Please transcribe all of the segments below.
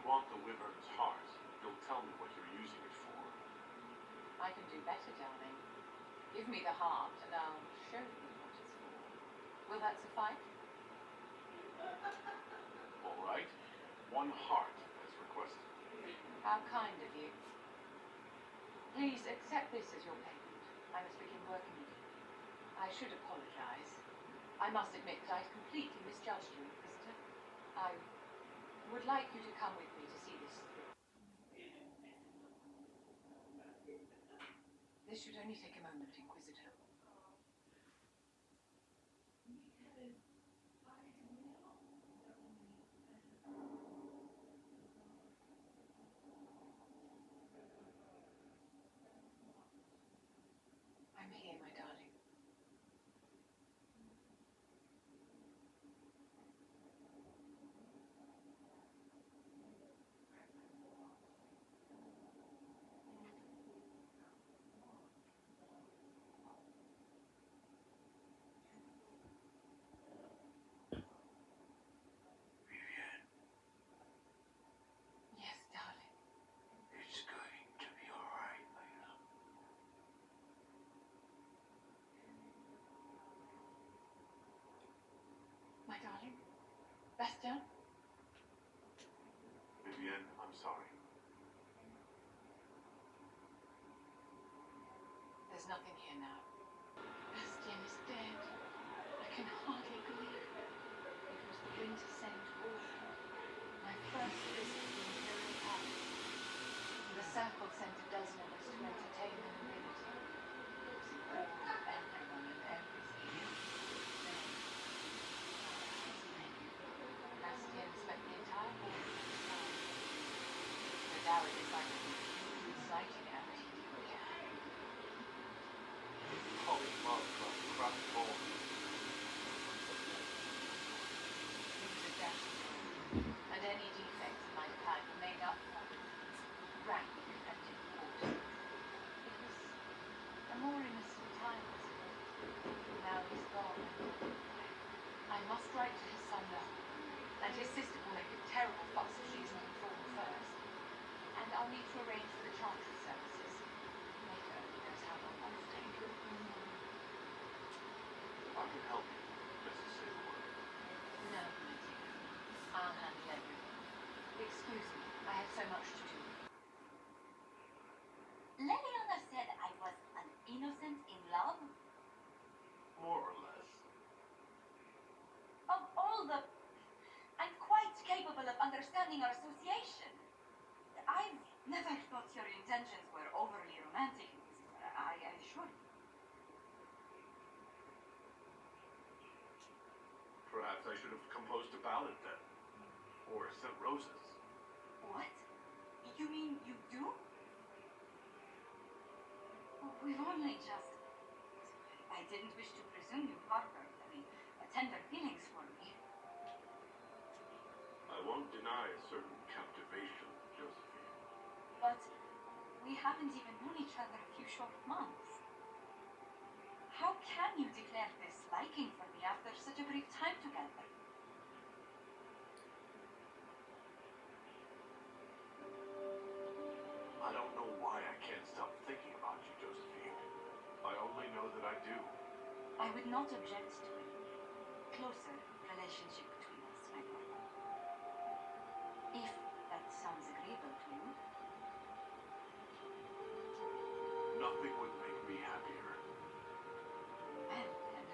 want the Wyvern's heart, you'll tell me what you're using it for. I can do better, darling. Give me the heart, and I'll show you what it's for. Will that suffice? All right. 1 heart, as requested. How kind of you. Please accept this as your payment. I must begin working with you. I should apologize. I must admit that I'd completely misjudged you, Inquisitor. I would like you to come with me to see this through. This should only take a moment, Inquisitor. I'm here, my darling. Yes, darling. It's going to be all right, Lena. My darling? Bastian? Vivienne, I'm sorry. There's nothing here now. Bastian is dead. I can hardly believe it. It was the winter sent order. My first visit to the Imperial Palace. The circle sent a dozen of us to entertain the nobility. It was an order for everyone and everything. Bastian spent the entire morning outside. The dowager decided to refuse reciting it. Calling love across the crowded ball. He was a dashing, and any defects he might have had were made up for with rank and importance. It was a more innocent time, I suppose. Now he's gone. I must write to his son now, and his sister will make a terrible fuss if she isn't informed first. And I'll need to arrange for the chantry services. Later, he knows how long that will take. I can help you, Mrs. Seymour. No, my dear. I'll handle everything. Excuse me, I have so much to do. Leliana said I was an innocent in love. More or less. Of all the... I'm quite capable of understanding our association. I've never thought your intentions were overly romantic, I assure you. Perhaps I should have composed a ballad then. Or sent roses. What? You mean you do? We've only just... I didn't wish to presume you harbored any tender feelings for me. I won't deny a certain captivation, Josephine. But we haven't even known each other a few short months. How can you declare this liking for me after such a brief time together? I don't know why I can't stop thinking about you, Josephine. I only know that I do. I would not object to a closer relationship between us, my brother. If that sounds agreeable to you. Nothing would make me happier. Well, then.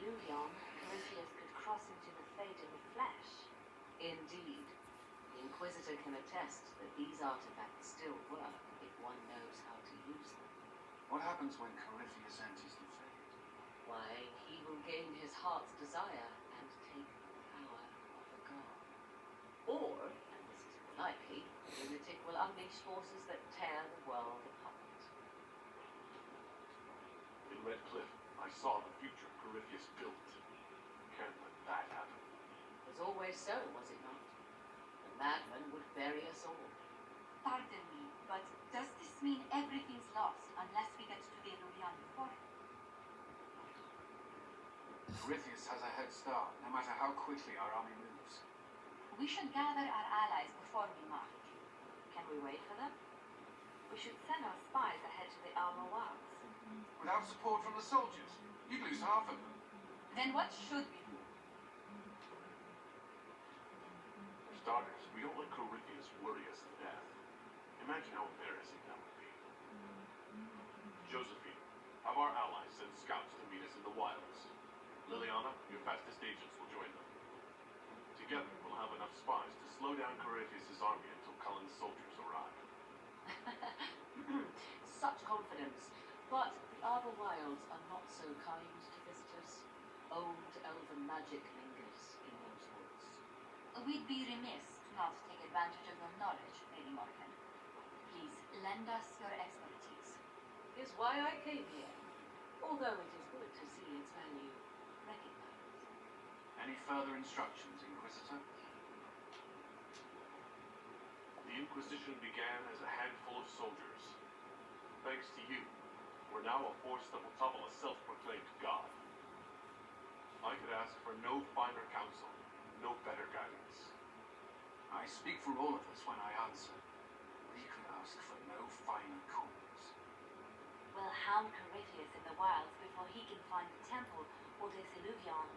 Illuvion, Corypheus could cross into the Fate in the flesh. Indeed, the Inquisitor can attest that these artifacts still work if one knows how to use them. What happens when Corypheus enters the Fate? Why, he will gain his heart's desire and take the power of a god. Or, and this is more likely, the lunatic will unleash forces that tear the world apart. In Red Cliff, I saw the future Corypheus built. Can't let that happen. It was always so, was it not? The madman would bury us all. Pardon me, but does this mean everything's lost unless we get to the Illuvian before? Corypheus has a head start, no matter how quickly our army moves. We should gather our allies before we march. Can we wait for them? We should send our spies ahead to the Alma Wilds. Without support from the soldiers, you'd lose half of them. Then what should we do? For starters, we don't let Corypheus worry us to death. Imagine how embarrassing that would be. Josephine, have our allies send scouts to meet us in the wilds. Liliana, your fastest agents will join them. Together, we'll have enough spies to slow down Corypheus' army until Cullen's soldiers arrive. Such confidence. But the Arbor Wilds are not so kind to visitors. Old elven magic lingers in those woods. We'd be remiss to not take advantage of your knowledge, Lady Morgan. Please lend us your expertise. Is why I came here. Although it is good to see its value recognized. Any further instructions, Inquisitor? The Inquisition began as a handful of soldiers. Thanks to you, we're now a force that will topple a self-proclaimed god. I could ask for no finer counsel, no better guidance. I speak for all of us when I answer. We could ask for no finer cause. We'll hound Corypheus in the wilds before he can find the temple or the Illuvian.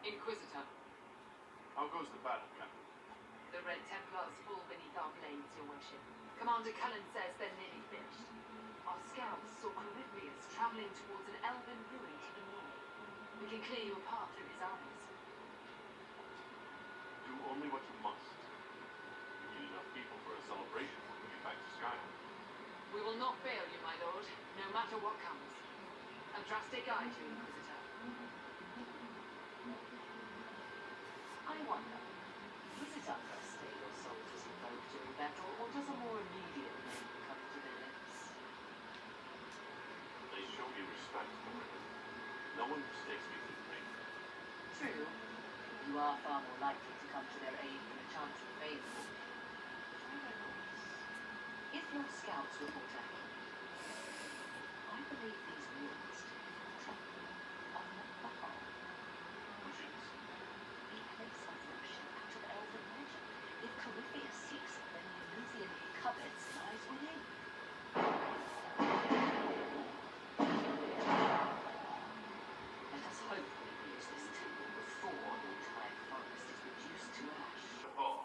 Inquisitor, How goes the battle, Captain? the Red Templars fall beneath our blades, your worship. Commander Cullen says they're nearly finished. Our scouts saw Corypheus traveling towards an elven ruin to the north. We can clear you a path through his armies. Do only what you must. We need enough people for a celebration when we get back to Skyrim. We will not fail you, my lord, no matter what comes. A drastic guide to Inquisitor. I wonder, is it understay your soldiers invoke during battle, or does a more immediate name come to their lips? They show me respect for it. No one mistakes me for the maker. True, you are far more likely to come to their aid when a chance of fame will be. If your scouts report accurate, I believe these ruins to be the temple of Mahal. Which is, A place of worship out of elven legend. If Corypheus seeks it, then the Illuvian he covets lies within. Let us hope we reach this temple before the entire forest is reduced to ash. oh,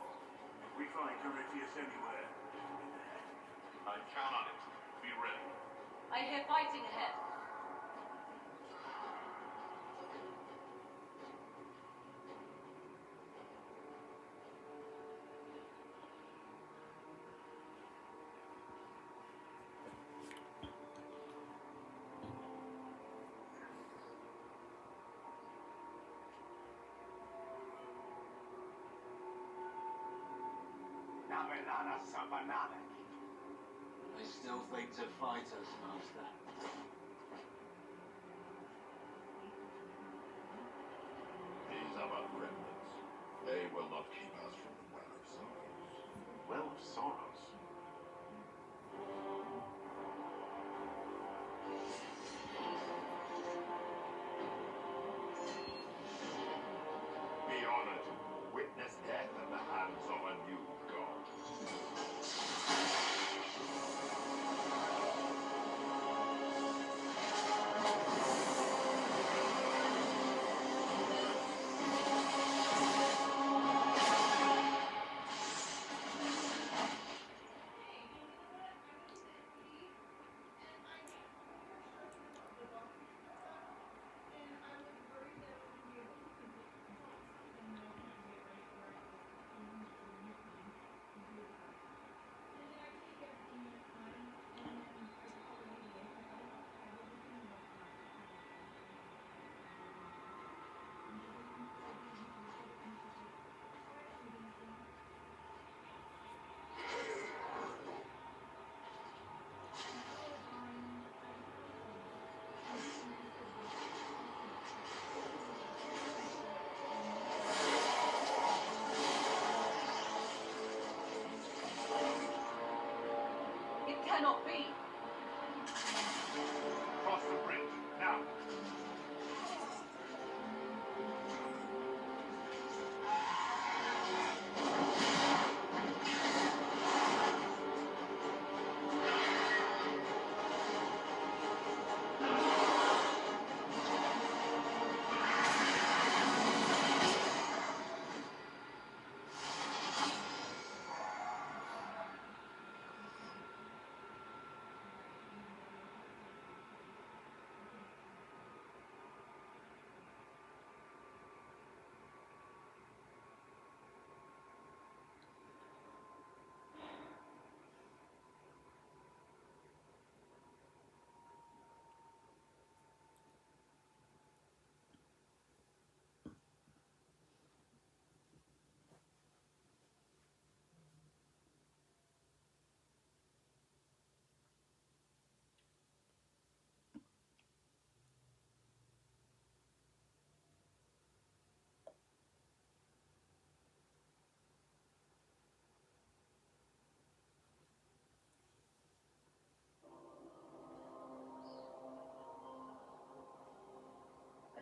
if we find Corypheus anywhere, I count on it. Be ready. I hear fighting ahead. They still think to fight us, Master. These are but remnants. They will not keep us from the Well of Sorrows. Well of Sorrows? Be honored. Witness death at the hands of a new god. It cannot be. Cross the bridge, now!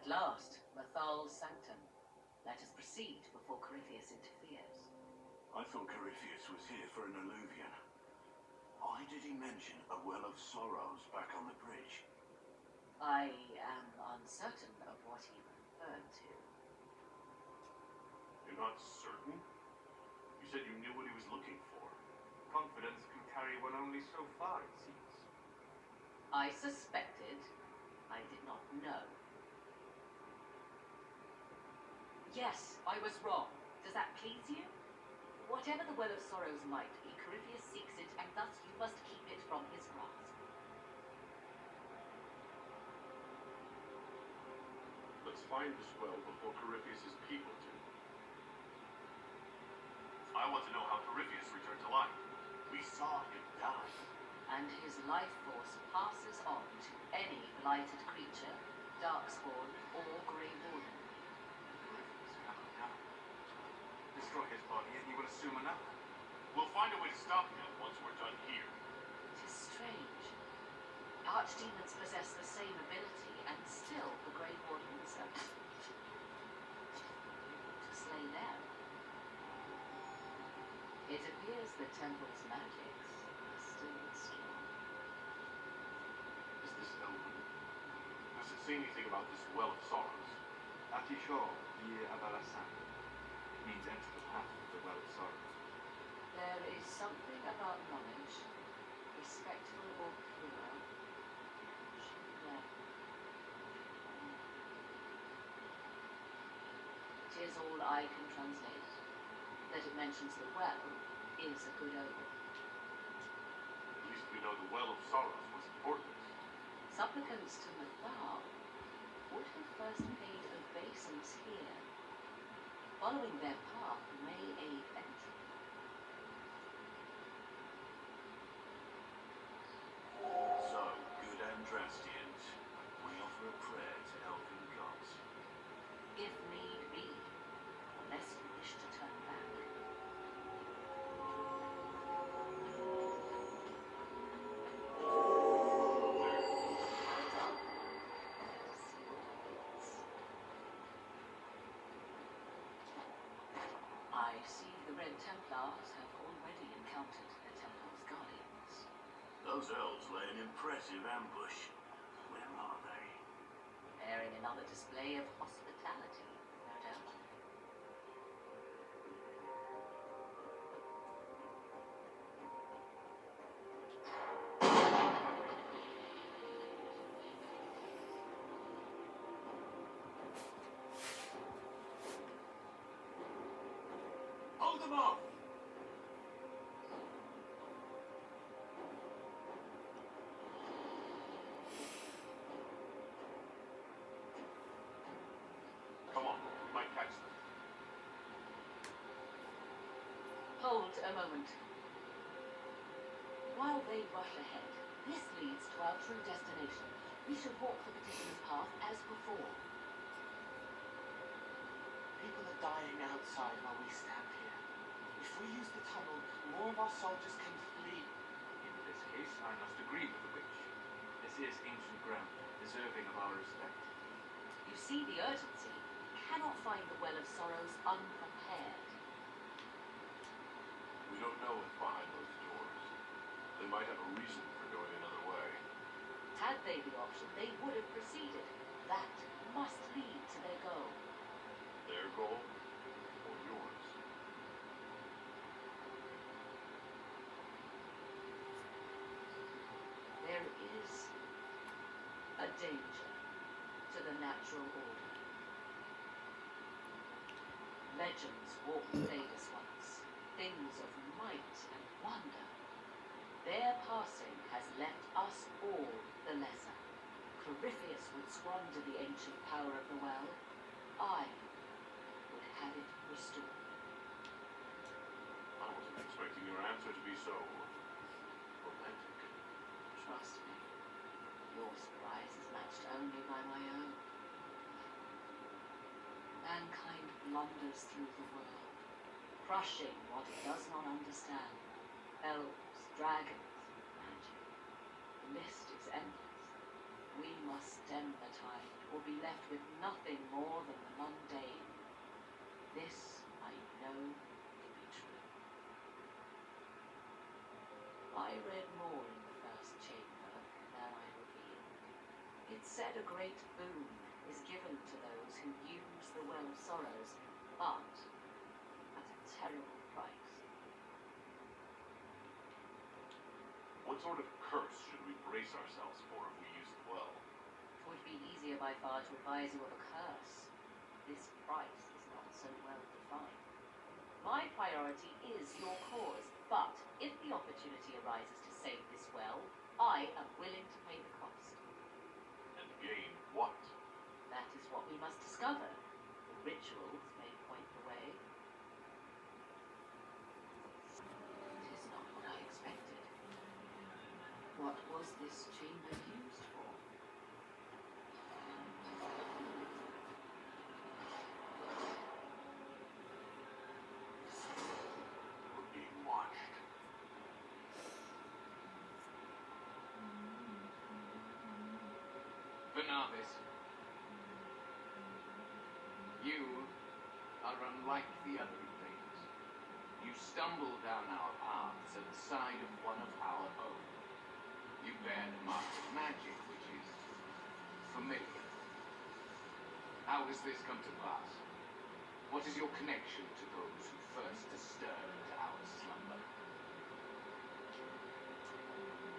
At last, Mathal's sanctum. Let us proceed before Corypheus interferes. I thought Corypheus was here for an alluvion. Why did he mention a Well of Sorrows back on the bridge? I am uncertain of what he referred to. You're not certain? You said you knew what he was looking for. Confidence can carry one only so far, it seems. I suspected. I did not know. Yes, I was wrong. Does that please you? Whatever the Well of Sorrows might be, Corypheus seeks it, and thus you must keep it from his grasp. Let's find this well before Corypheus's people do. I want to know how Corypheus returned to life. We saw him die. And his life force passes on to any blighted creature, darkspawn, or grey warden. Corypheus cannot die. Destroy his body and he will assume another. We'll find a way to stop him once we're done here. It is strange. Archdemons possess the same ability, and still the Grey Wardens are able to slay them. It appears the temple's magics are still strong. Is this Elven? Does it say anything about this Well of Sorrows? Atisho Ye Abalasan means enter the path of the Well of Sorrows. There is something about knowledge, respectful or pure. It is all I can translate. That it mentions the well is a good omen. At least we know the Well of Sorrows was important. Supplicants to Mathal would have first paid obeisance here. Following their path may aid entry. Templars have already encountered the Templar's guardians. Those elves lay an impressive ambush. Where are they? Preparing another display of hospitality, no doubt. Hold them off! Come on, we might catch them. Hold a moment. While they rush ahead, this leads to our true destination. We should walk the petitioner's path as before. People are dying outside while we stand here. If we use the tunnel, more of our soldiers can flee. In this case, I must agree with the witch. This is ancient ground, deserving of our respect. You see the urgency. Cannot find the Well of Sorrows unprepared. We don't know what's behind those doors. They might have a reason for going another way. Had they the option, they would have proceeded. That must lead to their goal. Their goal or yours? There is a danger to the natural order. Legends walked Davis once, things of might and wonder. Their passing has left us all the lesser. Corypheus would squander the ancient power of the well. I would have it restored. I wasn't expecting your answer to be so romantic. Trust me, your surprise is matched only by my own. Mankind blunders through the world, crushing what it does not understand. Elves, dragons, magic. The list is endless. We must stem the tide, or be left with nothing more than the mundane. This I know to be true. I read more in the first chamber than I revealed. It said a great boon is given to those who use the Well of Sorrows, but at a terrible price. What sort of curse should we brace ourselves for if we use the well? It would be easier by far to advise you of a curse. This price is not so well defined. My priority is your cause, but if the opportunity arises to save this well, I am willing to pay the cost. And gain what? That is what we must discover. The rituals may point the way. It is not what I expected. What was this chamber used for? We're being watched. Bernabas, you are unlike the other invaders. You stumble down our paths at the side of one of our own. You bear the mark of magic, which is familiar. How has this come to pass? What is your connection to those who first disturbed our slumber?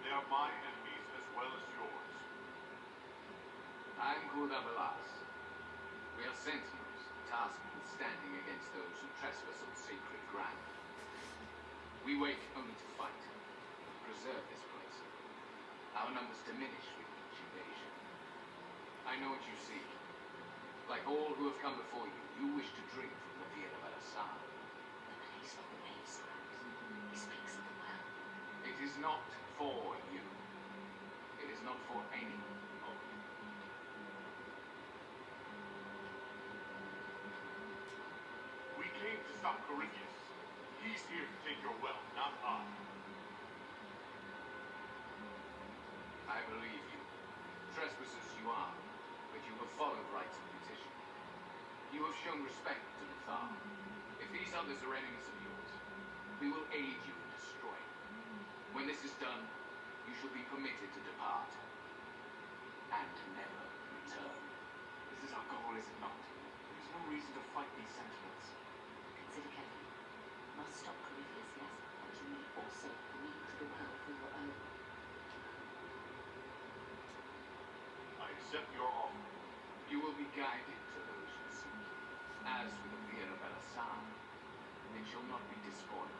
They are my enemies as well as yours. I am called Avalas. We are sentinels, tasked with standing against those who trespass on sacred ground. We wake only to fight, preserve this place. Our numbers diminish with each invasion. I know what you seek. Like all who have come before you, you wish to drink from the Via of Al-Assad. The place of the wasteland. He speaks of the well. It is not for you. It is not for any of you. We came to stop Corypheus. He's here to take your well, not I. I believe you. Trespassers you are, but you have followed rites of petition. You have shown respect to the Thar. If these others are enemies of yours, We will aid you in destroying. When this is done, you shall be permitted to depart. And never return. This is our goal, is it not? There is no reason to fight these sentinels. Consider carefully. You must stop Corypheus, yes, but you may also need the well for your own. I accept your offer. You will be guided to those you seek. As for the Mirabella San, it shall not be despoiled,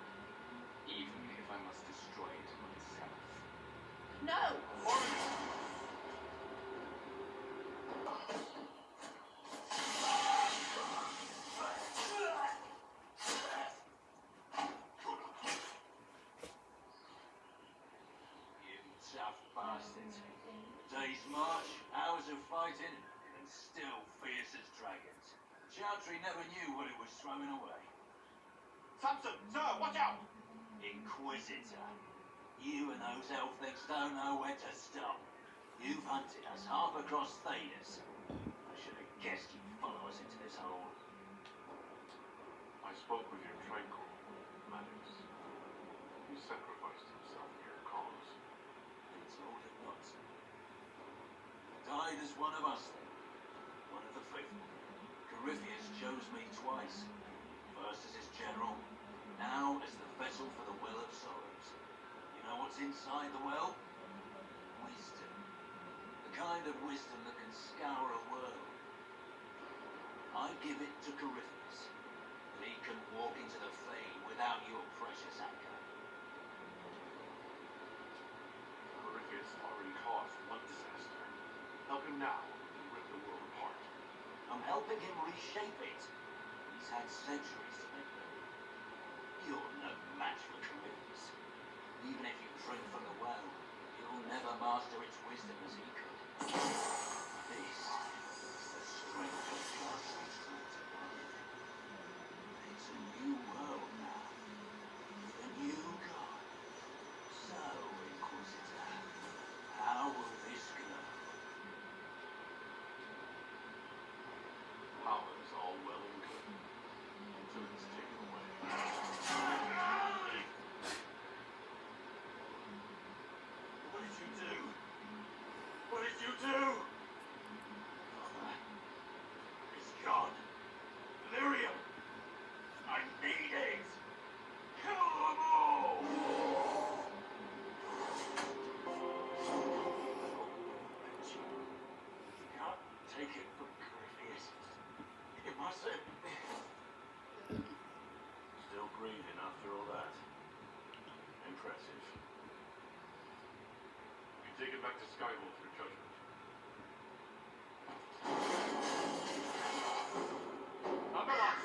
even if I must destroy it myself. No! You tough bastards. A day's march, hours of fighting, and still fierce as dragons. Chantry never knew what it was throwing away. Samson, sir, watch out! Inquisitor. You and those elf-things don't know when to stop. You've hunted us half across Thedas. I should have guessed you'd follow us into this hole. I spoke with your tranquil Maddox. He sacrificed himself for your cause. Been told him not to. Died as one of us then. One of the faithful. Corypheus chose me twice. First as his general, now as the vessel for the Well of Sorrows. You know what's inside the well? Wisdom. The kind of wisdom that can scour a world. I give it to Corypheus, that he can walk into the Fane without your precious anchor. Corypheus already caused one disaster. Help him now and rip the world apart. I'm helping him reshape it. He's had centuries to make them. You're no match for Corypheus. Even if you drink from the well, you'll never master its wisdom as he could. This is the strength of God's brought to life. It's a new world now, with a new God. So, Inquisitor, how will this go? Power is all well and good until it's taken away. What did you do? What did you do? Father, it's gone. Lyrium! I need it! Kill them all! You can't take it from Corypheus. You mustn't. Still breathing after all that. Impressive. You take it back to Skyhold for judgment. Number one!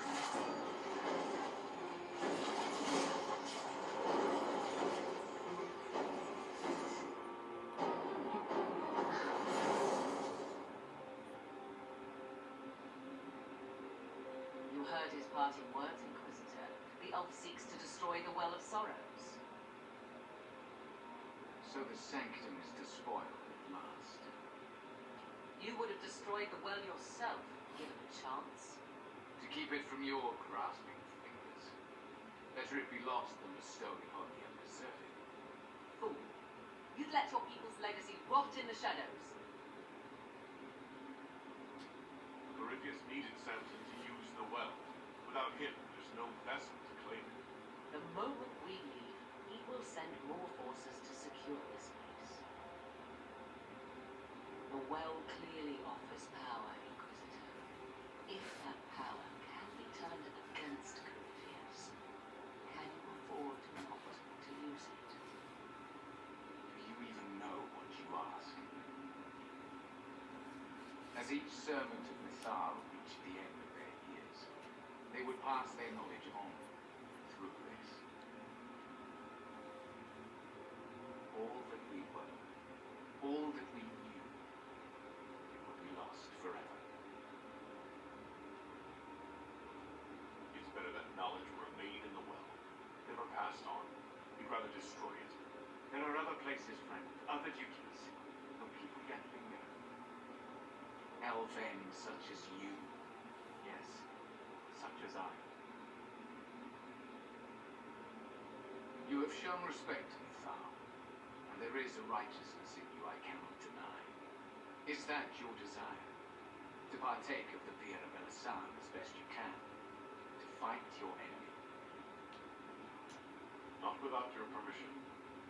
You heard his parting words, Inquisitor. The elf seeks to destroy the Well of Sorrows. So the sanctum is despoiled at last. You would have destroyed the well yourself, given a chance. To keep it from your grasping fingers. Better it be lost than bestowed upon the undeserving. Fool. You'd let your people's legacy rot in the shadows. Corypheus needed Samson to use the well. Without him, there's no vessel to claim it. The moment we leave, he will send more forces to secure this place. The well clearly offers power, Inquisitor. If that power can be turned against Corypheus, can you afford not to use it? Do you even know what you ask? As each servant of Mithal reached the end of their years, they would pass their knowledge on through this. All that we were, all that we knew, it would be lost forever. It's better that knowledge remain in the well. Never passed on. We'd rather destroy it. There are other places, friend, other duties. The people yet linger. Elven such as you, Yes, such as I. You have shown respect to me, Thal, and there is a righteousness in you I cannot deny. Is that your desire? To partake of the Via Belisan as best you can? To fight your enemy? Not without your permission.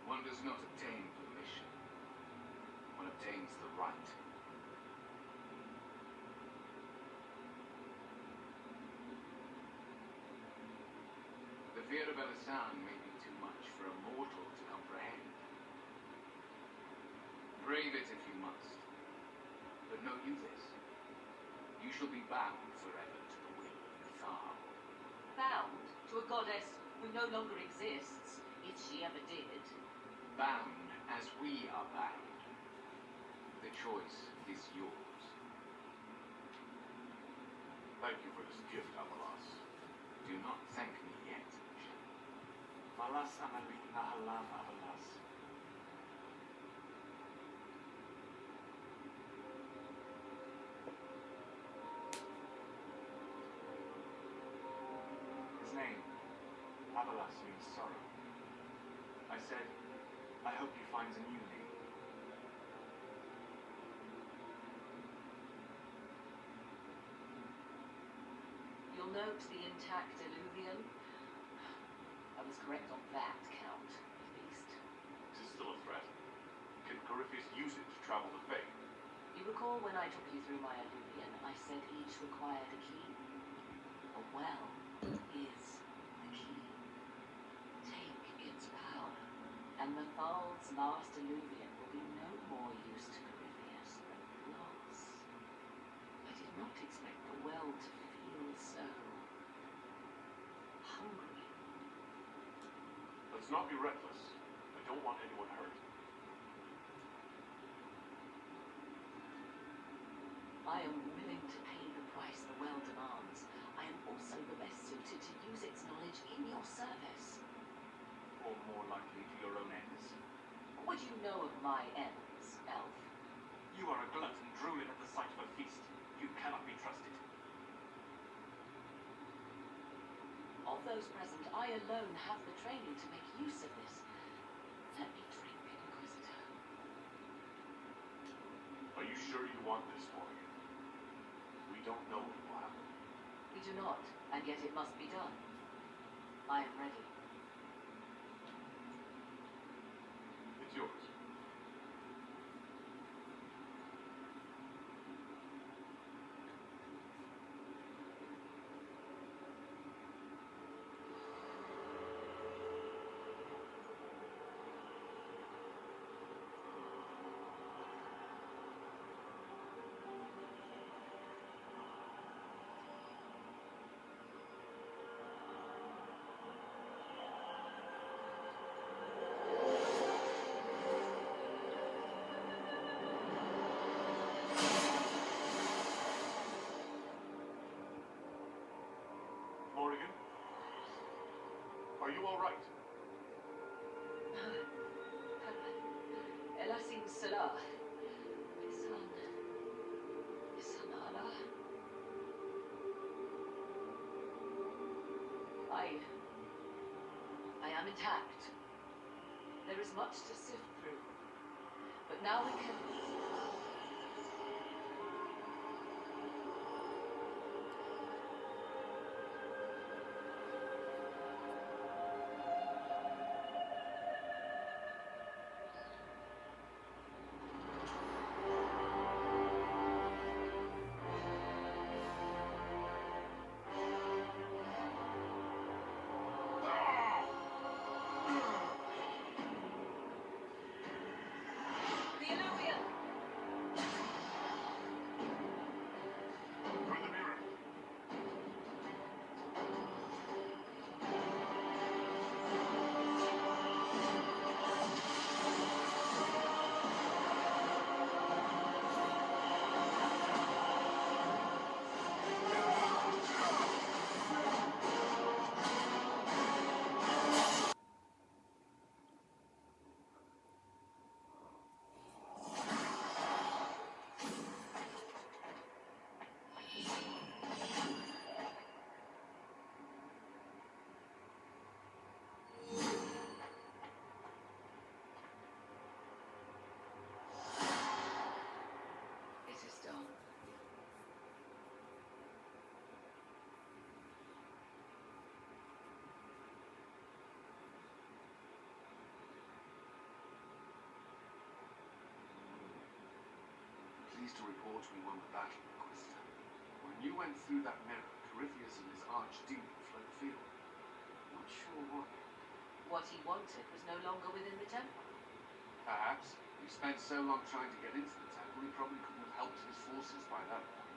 One does not obtain permission. One obtains the right. The Via Belisan may be too much for a mortal to comprehend. Brave it if you must. But know you this. You shall be bound forever to the will of Thal. Bound to a goddess who no longer exists, if she ever did. Bound as we are bound. The choice is yours. Thank you for this gift, Avalas. Do not thank me yet, Shem. Malas amalik nahalam avalas. His name, Avalas, means sorrow. I said, I hope he finds a new name. You'll note the intact alluvium. I was correct on that count, at least. It is still a threat. Can Corypheus use it to travel the Fae? You recall when I took you through my alluvium, I said each required a key? A well is the key. Take its power, and Mathal's last alluvium will be no more use to Corypheus than loss. I did not expect the well to feel so hungry. Let's not be reckless. I don't want anyone hurt. I am willing to pay the price the well demands. I am also the best suited to use its knowledge in your service. Or more likely to your own ends. What do you know of my ends, Elf? You are a glutton drooling at the sight of a feast. You cannot be trusted. Of those present, I alone have the training to make use of this. Let me drink, Inquisitor. Are you sure you want this, Morgan? We don't know what will happen. We do not, and yet it must be done. I am ready. It's yours. Morrigan? Are you all right? Elasim Salah. Lisan Allah. I am intact. There is much to sift through. But now we can... The Illuvian! pleased to report we won the battle, Inquisitor. When you went through that mirror, Corypheus and his archdemon fled the field. Not sure why. What he wanted was no longer within the temple. Perhaps. He spent so long trying to get into the temple, he probably couldn't have helped his forces by that point.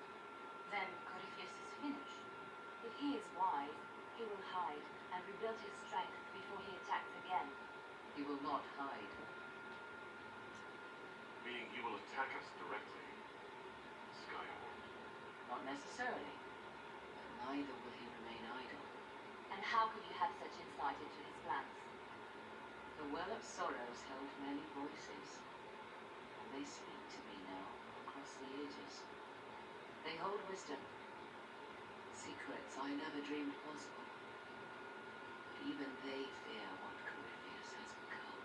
Then Corypheus is finished. If he is wise, he will hide and rebuild his strength before he attacks again. He will not hide. Meaning he will attack us directly. Skyhold. Not necessarily. But neither will he remain idle. And how could you have such insight into his plans? The Well of Sorrows held many voices. And they speak to me now, across the ages. They hold wisdom. Secrets I never dreamed possible. But even they fear what Corypheus has become.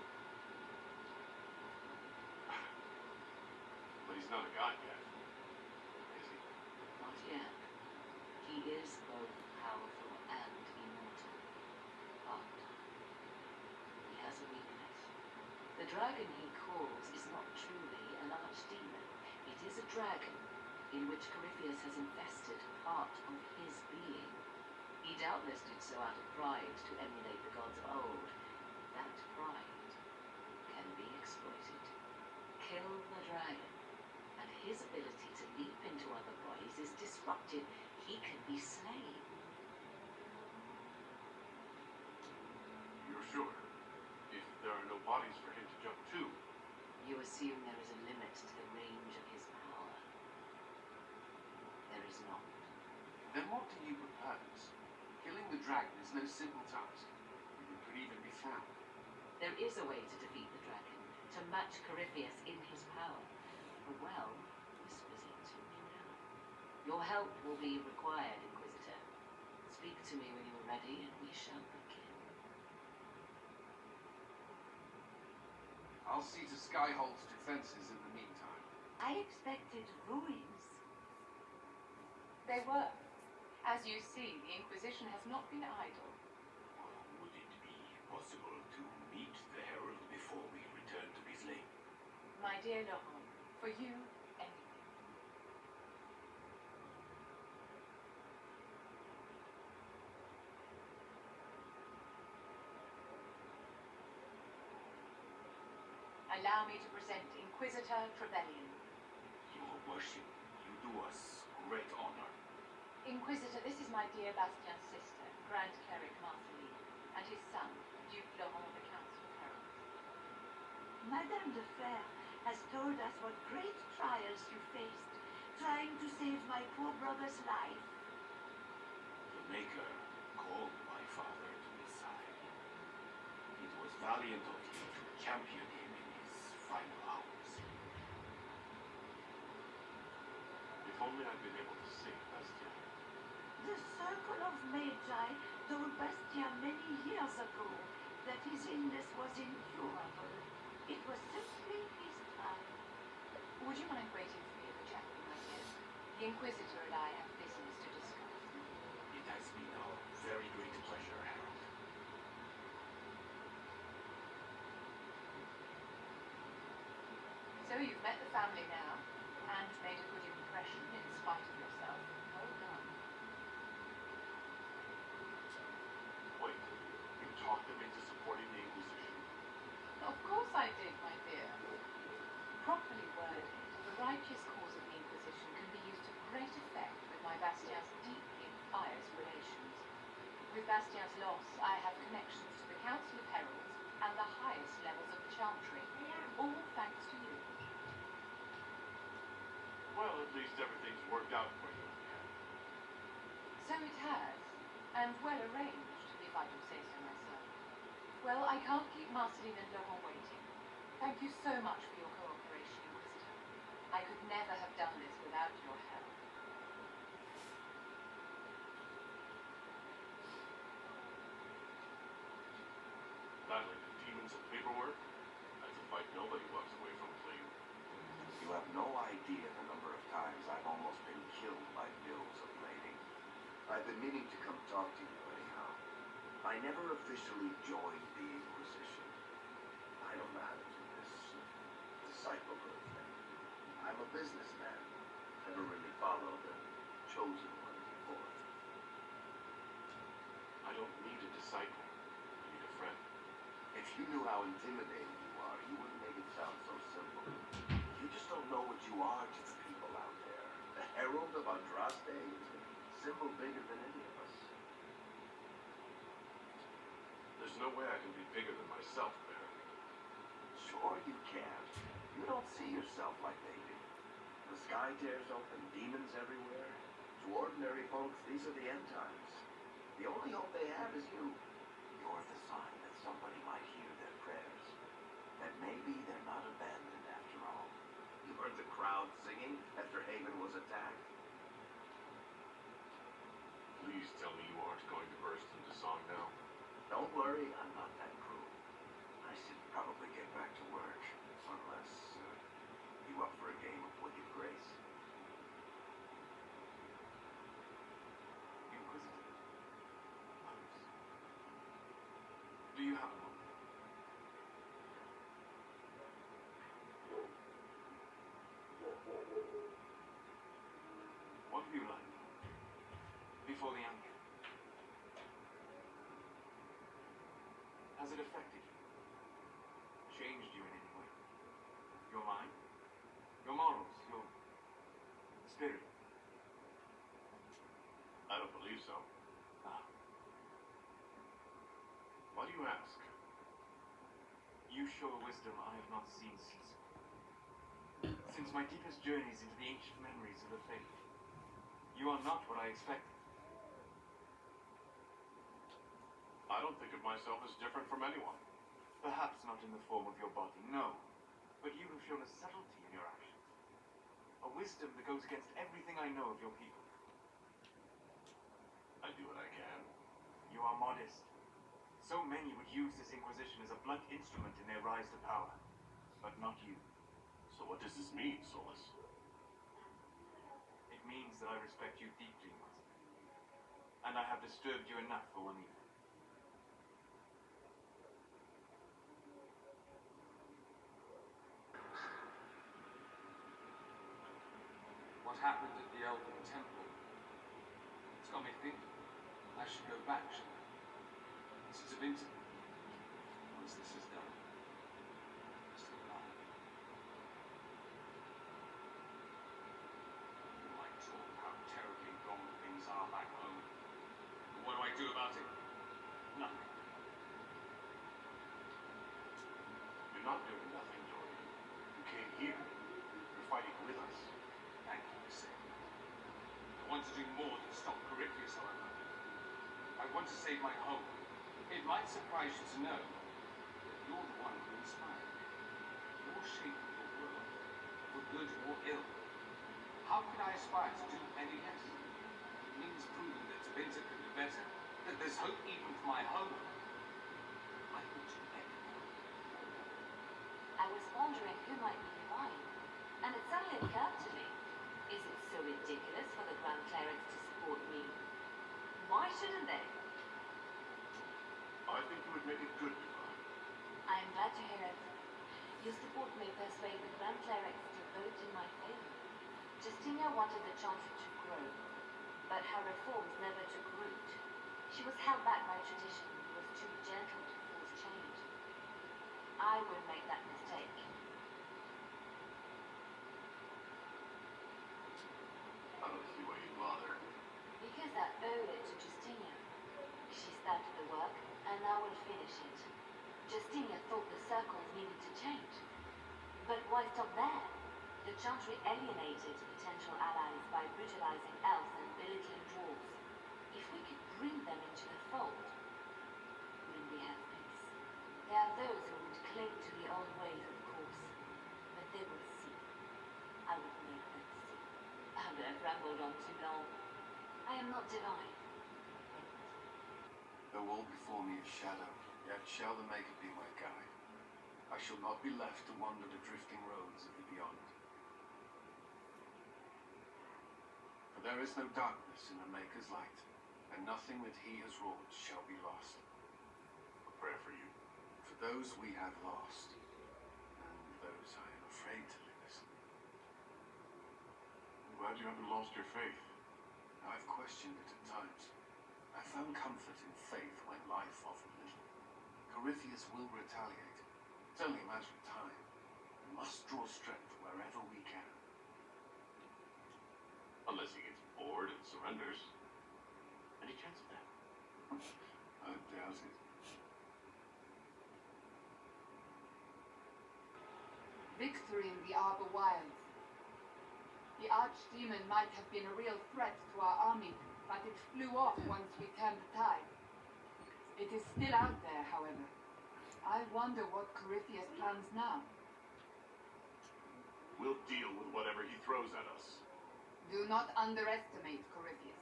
But he's not a god yet. Is he? Not yet. He is both powerful and immortal. But he has a weakness. The dragon he calls is not truly an archdemon. It is a dragon in which Corypheus has infested part of his being. He doubtless did so out of pride to emulate the gods of old. That pride can be exploited. Kill the dragon, and his ability to leap into other bodies is disrupted. He can be slain. You're sure? If there are no bodies for him to jump to, You assume there is a limit to the range of his power. There is not. then what do you propose? Killing the dragon is no simple task. It could even be found. There is a way to defeat the dragon, to match Corypheus in his power. The well whispers it to me now. Your help will be required, Inquisitor. Speak to me when you are ready, and we shall begin. I'll see to Skyhold's defenses in the meantime. I expected ruins. They were. As you see, the Inquisition has not been idle. Would it be possible to meet the Herald before we return to Bisley? My dear Laurent, for you, anything. Allow me to present Inquisitor Trevelyan. Your worship, you do us great honor. Inquisitor, this is my dear Bastien's sister, Grand Cleric Marceline, and his son, Duke Laurent of the Council of Heralds. Madame de Fer has told us what great trials you faced, trying to save my poor brother's life. The Maker called my father to his side. It was valiant of you to champion him in his final hours. If only I'd been able to save Bastien. The Circle of Magi told Bastien many years ago that his illness was incurable. It was simply his time. Would you mind waiting for me at the chapel, my dear? The Inquisitor and I have business to discuss. It has been a very great pleasure, Harold. So you've met the family now, and made a good impression in spite of yourself. Well done. Wait, you talked them into supporting the Inquisition? Of course I did, my dear. Properly worded, the righteous cause of the Inquisition can be used to great effect with my Bastien's deeply pious relations. With Bastien's loss, I have connections to the Council of Heralds and the highest levels of the Chantry, all thanks to you. Well, at least everything's worked out for you in the end. So it has, and well arranged, if I do say so myself. Well, I can't keep Marceline and Laurent waiting. Thank you so much for your cooperation, Inquisitor. I could never have done this without your help. Battling the demons of paperwork? That's a fight nobody walks away from clean. You have no idea the number of times I've almost been killed by bills of lading. I've been meaning to come talk to you anyhow. I never officially joined the Inquisition. I don't know how to do this disciplehood thing. I I'm a businessman. Never really followed the chosen one before. I don't need a disciple. I need a friend. If you knew how intimidating you are, you wouldn't make it sound so simple. You just don't know what you are to the people out there. The Herald of Andraste is a symbol bigger than any of us. There's no way I can be bigger than myself, Baron. Sure you can. You don't see yourself like they do. The sky tears open, demons everywhere. To ordinary folks, these are the end times. The only hope they have is you. You're the sign that somebody might hear their prayers. That maybe they're not abandoned after all. You heard the crowd singing after Haven was attacked. Please tell me you aren't going to burst into song now. Don't worry, I'm not that cruel. I should probably get back to work. Unless, you up for a game of Wicked Grace? Inquisitor. Do you have a moment? What were you like before the anchor? Has it affected you? Changed you in any way? Your mind? Your morals? Your spirit? I don't believe so. Ah, Why do you ask? you show a wisdom I have not seen since my deepest journeys into the ancient memories of the faith. You are not what I expected. I don't think of myself as different from anyone. Perhaps not in the form of your body, no. But you have shown a subtlety in your actions. A wisdom that goes against everything I know of your people. I do what I can. You are modest. So many would use this Inquisition as a blunt instrument in their rise to power. But not you. So what does this mean, Solus? It means that I respect you deeply, Master. And I have disturbed you enough for one evening. What happened at the Elven Temple? It's got me thinking. I should go back, shouldn't I? Since I've been to... Once this is done, still alive. You might talk how terribly wrong things are back home. But what do I do about it? Nothing. You're not doing nothing, Jordan. You came here. You're fighting with us. Thank you for saying that. I want to do more than stop Corypheus, however. I want to save my home. It might surprise you to know that you're the one who inspired me. You're shaping the world, for good or ill. How could I aspire to do any less? It means proving that Tabinta can do better, that there's hope even for my home. I would do anything. I was wondering who might be divine, and it suddenly occurred to me. Is it so ridiculous for the Grand Clerics to support me? Why shouldn't they? I think you would make a good divine. I am glad to hear it. Your support may persuade the Grand Clerics to vote in my favor. Justinia wanted the Chantry to grow, but her reforms never took root. She was held back by tradition and was too gentle to force change. I would make that mistake. I don't see why you bother. Because I owe it to Justinia. She started the work, and I will finish it. Justinia thought the circles needed to change. But why stop there? The Chantry alienated potential allies by brutalizing elves and belittling dwarves. If we could bring them into the fold, wouldn't we have peace? There are those who would cling to the old ways, of course. But they will see. I would make them see. I've rambled on too long. I am not divine. The wall before me is shadow, yet shall the Maker be my guide. I shall not be left to wander the drifting roads of the beyond. For there is no darkness in the Maker's light, and nothing that he has wrought shall be lost. A prayer for you. For those we have lost, and those I am afraid to lose, glad you haven't lost your faith. I've questioned it at times. I found comfort in faith when life offered little. Corypheus will retaliate. It's only a matter of time. We must draw strength wherever we can. Unless he gets bored and surrenders. Any chance of that? I doubt it. Victory in the Arbor Wilds. The archdemon might have been a real threat to our army, but it flew off once we turned the tide. It is still out there, however. I wonder what Corypheus plans now. We'll deal with whatever he throws at us. Do not underestimate Corypheus.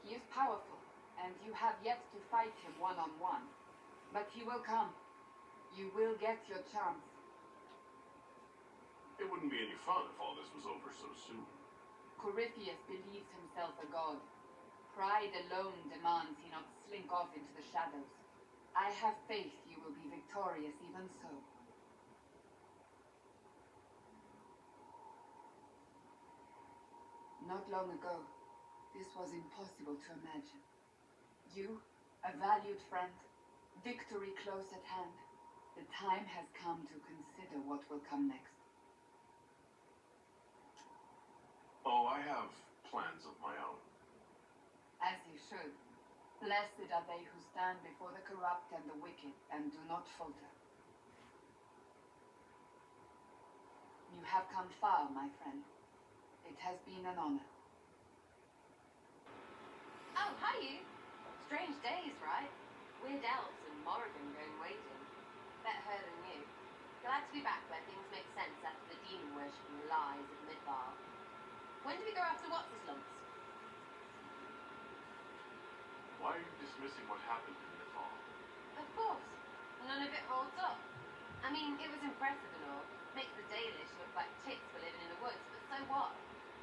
He is powerful, and you have yet to fight him one-on-one. But he will come. You will get your chance. It wouldn't be any fun if all this was over so soon. Corypheus believes himself a god. Pride alone demands he not slink off into the shadows. I have faith you will be victorious even so. Not long ago, this was impossible to imagine. You, a valued friend, victory close at hand. The time has come to consider what will come next. Oh, I have plans of my own. As you should. Blessed are they who stand before the corrupt and the wicked and do not falter. You have come far, my friend. It has been an honor. Oh, hi you. Strange days, right? Weird elves and Morrigan going waiting. Better her than you. Glad to be back where things make sense after the demon worshipping lies of Midbar. When do we go after what's-his-lumps? Why are you dismissing what happened in the fall? Of course. None of it holds up. I mean, it was impressive and all. Makes the Dalish look like tits for living in the woods, but so what?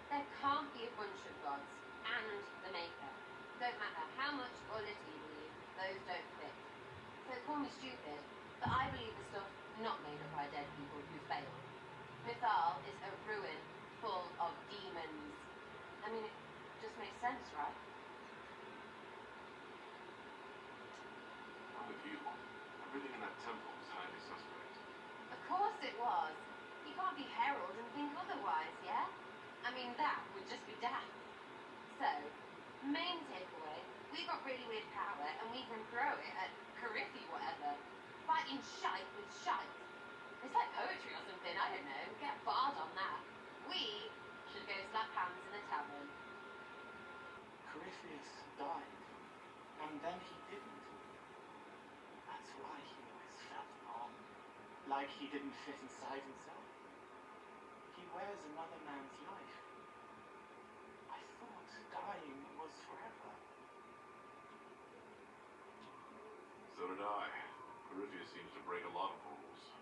There can't be a bunch of gods and the Maker. Don't matter how much or little you believe, those don't fit. So call me stupid, but I believe the stuff not made up by dead people who failed. Mythal is a ruin full of demons. I mean, it just makes sense, right? I'm with you. Everything in that temple was highly suspect. Of course it was. You can't be Herald and think otherwise, yeah? I mean, that would just be daft. So, main takeaway, we got really weird power and we can throw it at Corypheus whatever. Fighting shite with shite. It's like poetry or something, I don't know. Get a bard on that. We should go slap hands in a tavern. Corypheus died, and then he didn't. That's why he always felt wrong. Like he didn't fit inside himself. He wears another man's life. I thought dying was forever. So did I. Corypheus seems to break a lot of rules.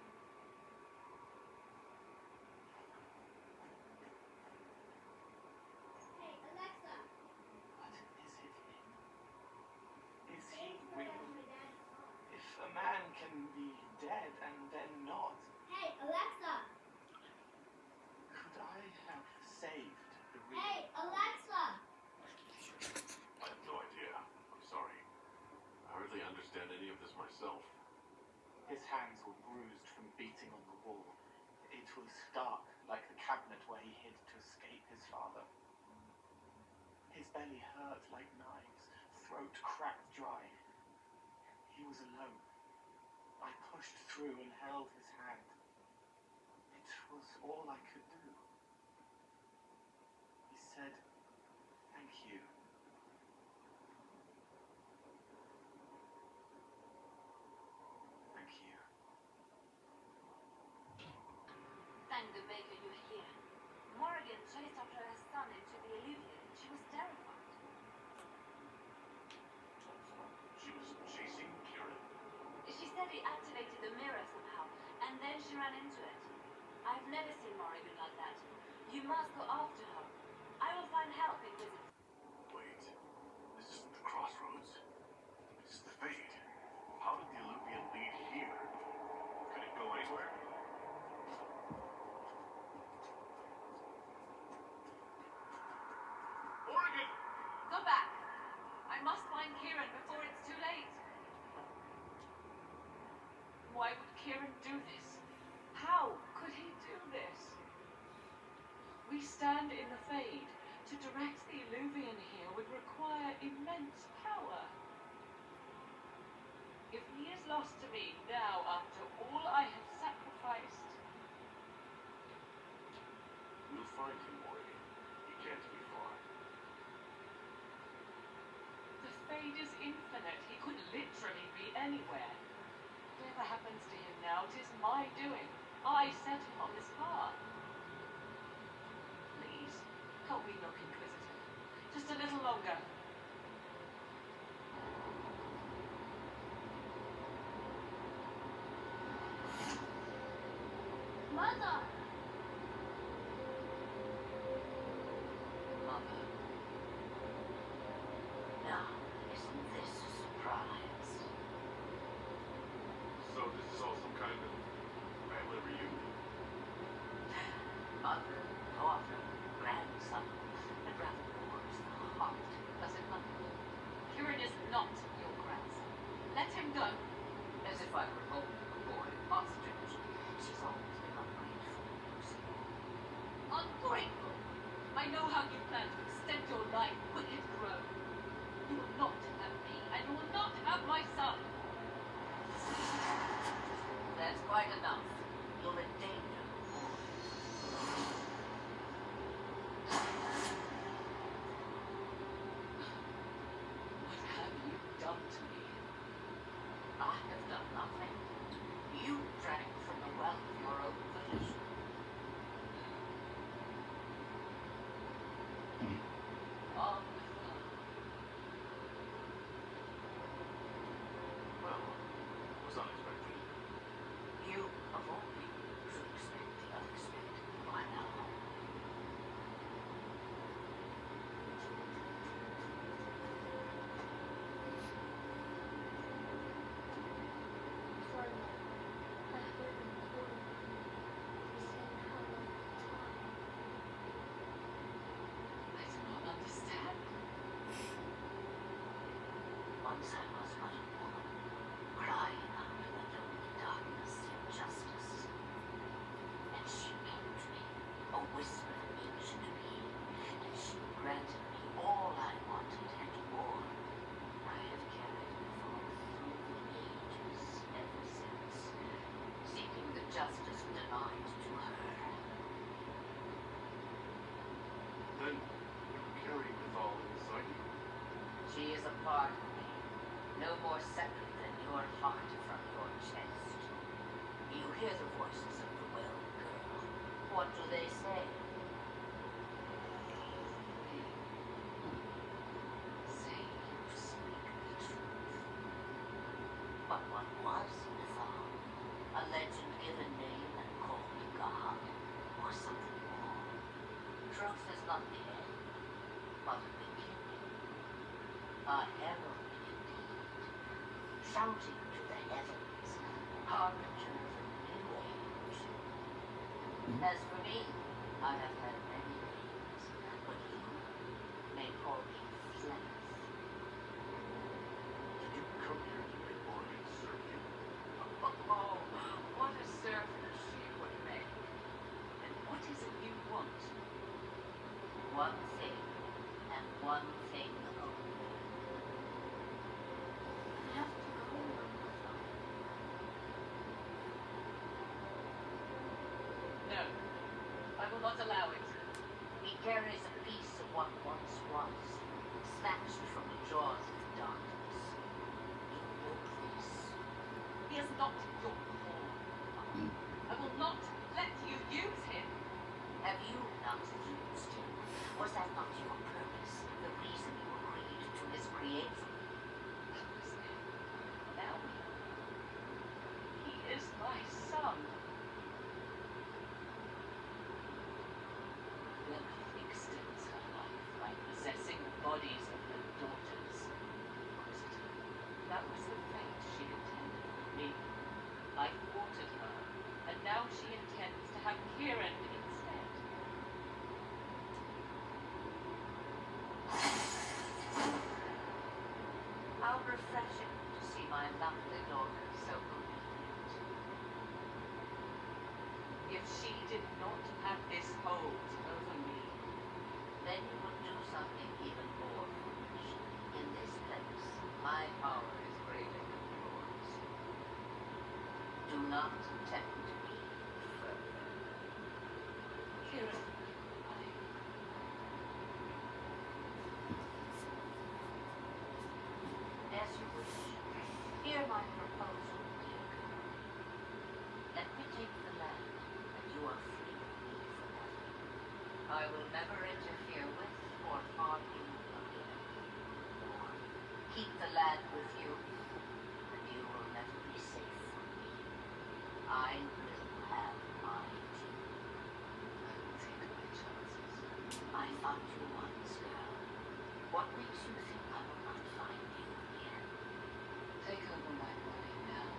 Hey, Alexa. What is it in? Is he real? If a man can be dead and then not, Hey, Alexa. could I have saved the real? Hey, Alexa. I have no idea. I'm sorry. I hardly understand any of this myself. His hands were bruised from beating on the wall. It was dark, like the cabinet where he hid to escape his father. His belly hurt like knives, throat cracked dry. He was alone. I pushed through and held his hand. It was all I could do. He said, "Thank you." Thank you. Thank the Maker you're here. Morrigan chased after her son into the Illuvian and she was terrified. She was chasing Kieran. She said he activated the mirror somehow, and then she ran into it. I've never seen Morrigan like that. You must go after her. I will find help in Inquisition. Wait. This isn't the crossroads. This is the Fade. How did the Olympian lead here? Could it go anywhere? find Kieran before it's too late. Why would Kieran do this? How could he do this? We stand in the Fade. To direct the Illuvian here would require immense power. If he is lost to me now after all I have sacrificed, We'll find him, Morgan. He can't be far. the Fade is infinite. He could literally be anywhere. Whatever happens to him now, 'tis my doing. I set him on this path. Please, help me look, Inquisitor. Just a little longer. Mother! Mother. Now, isn't this a surprise? So this is all some kind of family reunion. Mother, daughter, grandson, it rather warms the heart, does it not? Kieran is not your grandson. Let him go. As if I were holding a boy hostage. She's always been ungrateful, Lucy. Ungrateful. I know how you plan to extend your life, put it grow. You will not have me, and you will not have my son. That's quite enough. You'll endanger the boy. What have you done to me? I have done nothing. You drank from the well of your own volition. On Well, it was unexpected. You, of all people, should expect the unexpected by now. Father, I heard him calling me. He said how long time. I do not understand. Once I was but a woman, crying out in the lonely darkness for justice. And she came to me, a whispered ancient being, and she granted me all I wanted and more. I have carried the thought through the ages ever since, seeking the justice denied to her. Then you were carrying Nithal inside you. She is a part of me, no more separate than your heart from your chest. You hear the voices of the well, girl. What do they say? Say you speak the truth. But what was Nithal? A legend given name and called God, or something more? Truth is not the end, but the beginning. A herald indeed, shouting to the heavens, harbinger of a new age. As for me, I have had many names, but you may call me Flex. Did you come here to make Morgan serve you? Oh, what a servant she would make. And what is it you want? One thing, and one thing only. I have to go, Mother. No. I will not allow it. He carries a piece of what once was, snatched from the jaws of darkness. He broke this. He is not your pawn. I will not let you use him. Have you not used him? Was that not your purpose? The reason you agreed to his creation? Now, he is my son. Lilith extends her life by possessing the bodies of her daughters. Inquisitor, that was the fate she intended for me. I thwarted her, and now she intends to have Kieran instead. she did not have this hold over me. Then you would do something even more foolish. In this place, my power is greater than yours. Do not tempt me further. Kira, As you wish. Hear my proposal, dear girl. Let me take the land, and you are free to leave forever. I will never interfere with or harm you again. Or keep the land with you, and you will never be safe from me. I will have my tea. I will take my chances. I found you once, girl. What makes you think I will not find you again? Take over my body now,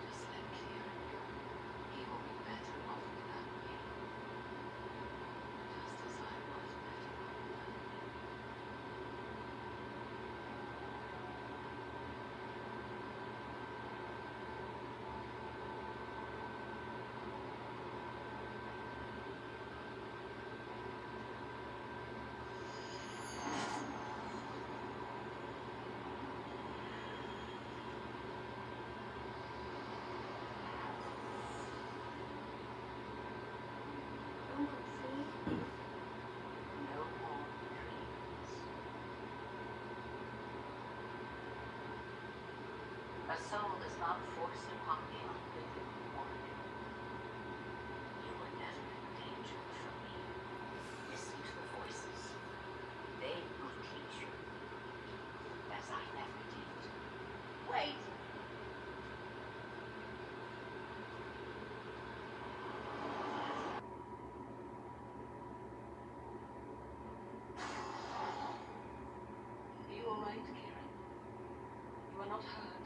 just let Kieran go. He will be better off without me. Just as I was better off without you. No more dreams. A soul is not forced upon me unwitting warning. You were never endangered from me. Listen to the voices. They will teach you, as I never did. Wait! Are you all right, Kieran? You are not hurt.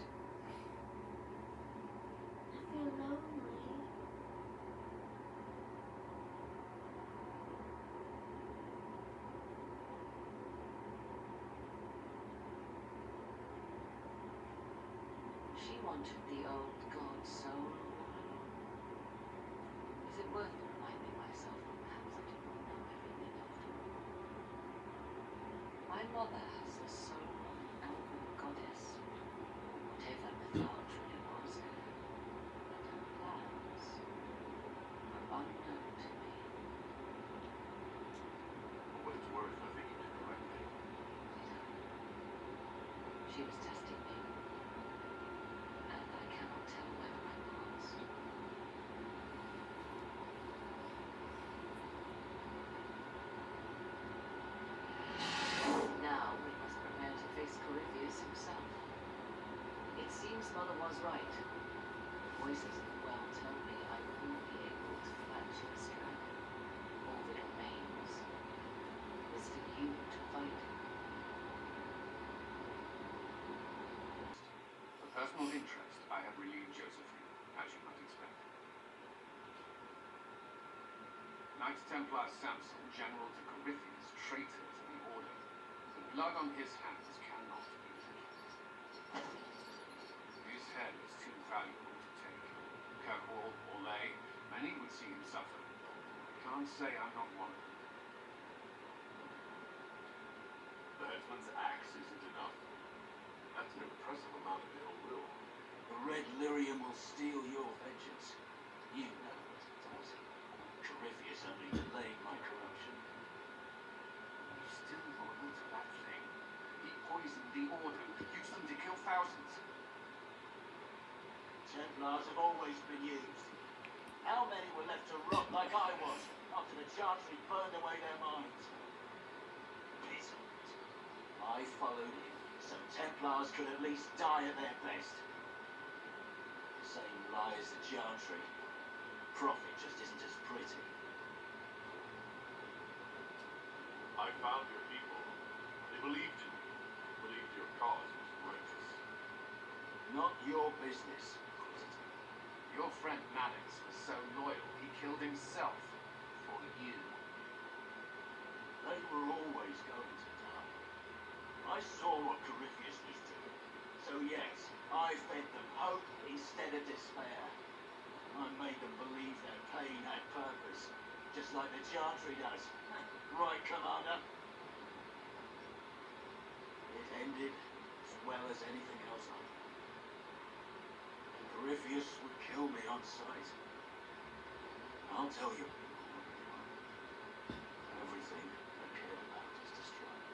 I feel lonely. She wanted the old god soul. Is it worth reminding myself that perhaps I did not know everything after all? My mother has the soul of an elven goddess, or whatever mythology it was, but her plans are unknown to me. For what it's worth, I think you did the right thing. She was testing me, and I cannot tell whether I passed. Now we must prepare to face Corypheus himself. It seems Mother was right. The voices of the well tell me I will be able to fetch his dragon. All that remains is for you to fight him. For personal interest, I have relieved Josephine, as you might expect. Knight Templar Samson, general to Corypheus, traitor to the Order. The blood on his hands cannot be taken. His head is too valuable to take. Kirkwall or Lay, many would see him suffer. I can't say I'm not one of them. The headsman's axe isn't enough. That's an impressive amount of ill will. The Red Lyrium will steal your vengeance. You know what it does. Corypheus only delayed my corruption. You're still loyal to that thing. He poisoned the Order, used them to kill thousands. Templars have always been used. How many were left to rot like I was after the Chantry burned away their minds? Peasant. I followed him so Templars could at least die at their best. Same lie as the Chantry. Profit just isn't as pretty. I found your people. They believed in you. Believed your cause was righteous. Not your business, Inquisitor. Your friend Maddox was so loyal, he killed himself for you. They were always going to die. I saw what Corypheus was doing. So yes, I fed them hope instead of despair. I made them believe their pain had purpose, just like the Chantry does. Right, Commander? It ended as well as anything else I did. And Corypheus would kill me on sight. I'll tell you, everything I care about is destroyed.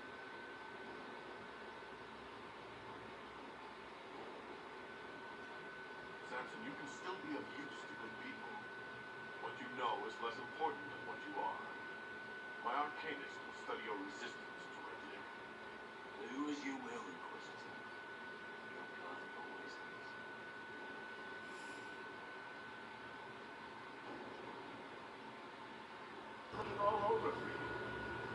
Samson, you can still be of use to good people. What you know is less important than what you are. My arcanist will study your resistance to Red. Do as you will, Inquisitor. Your God always has. Looking all over for you.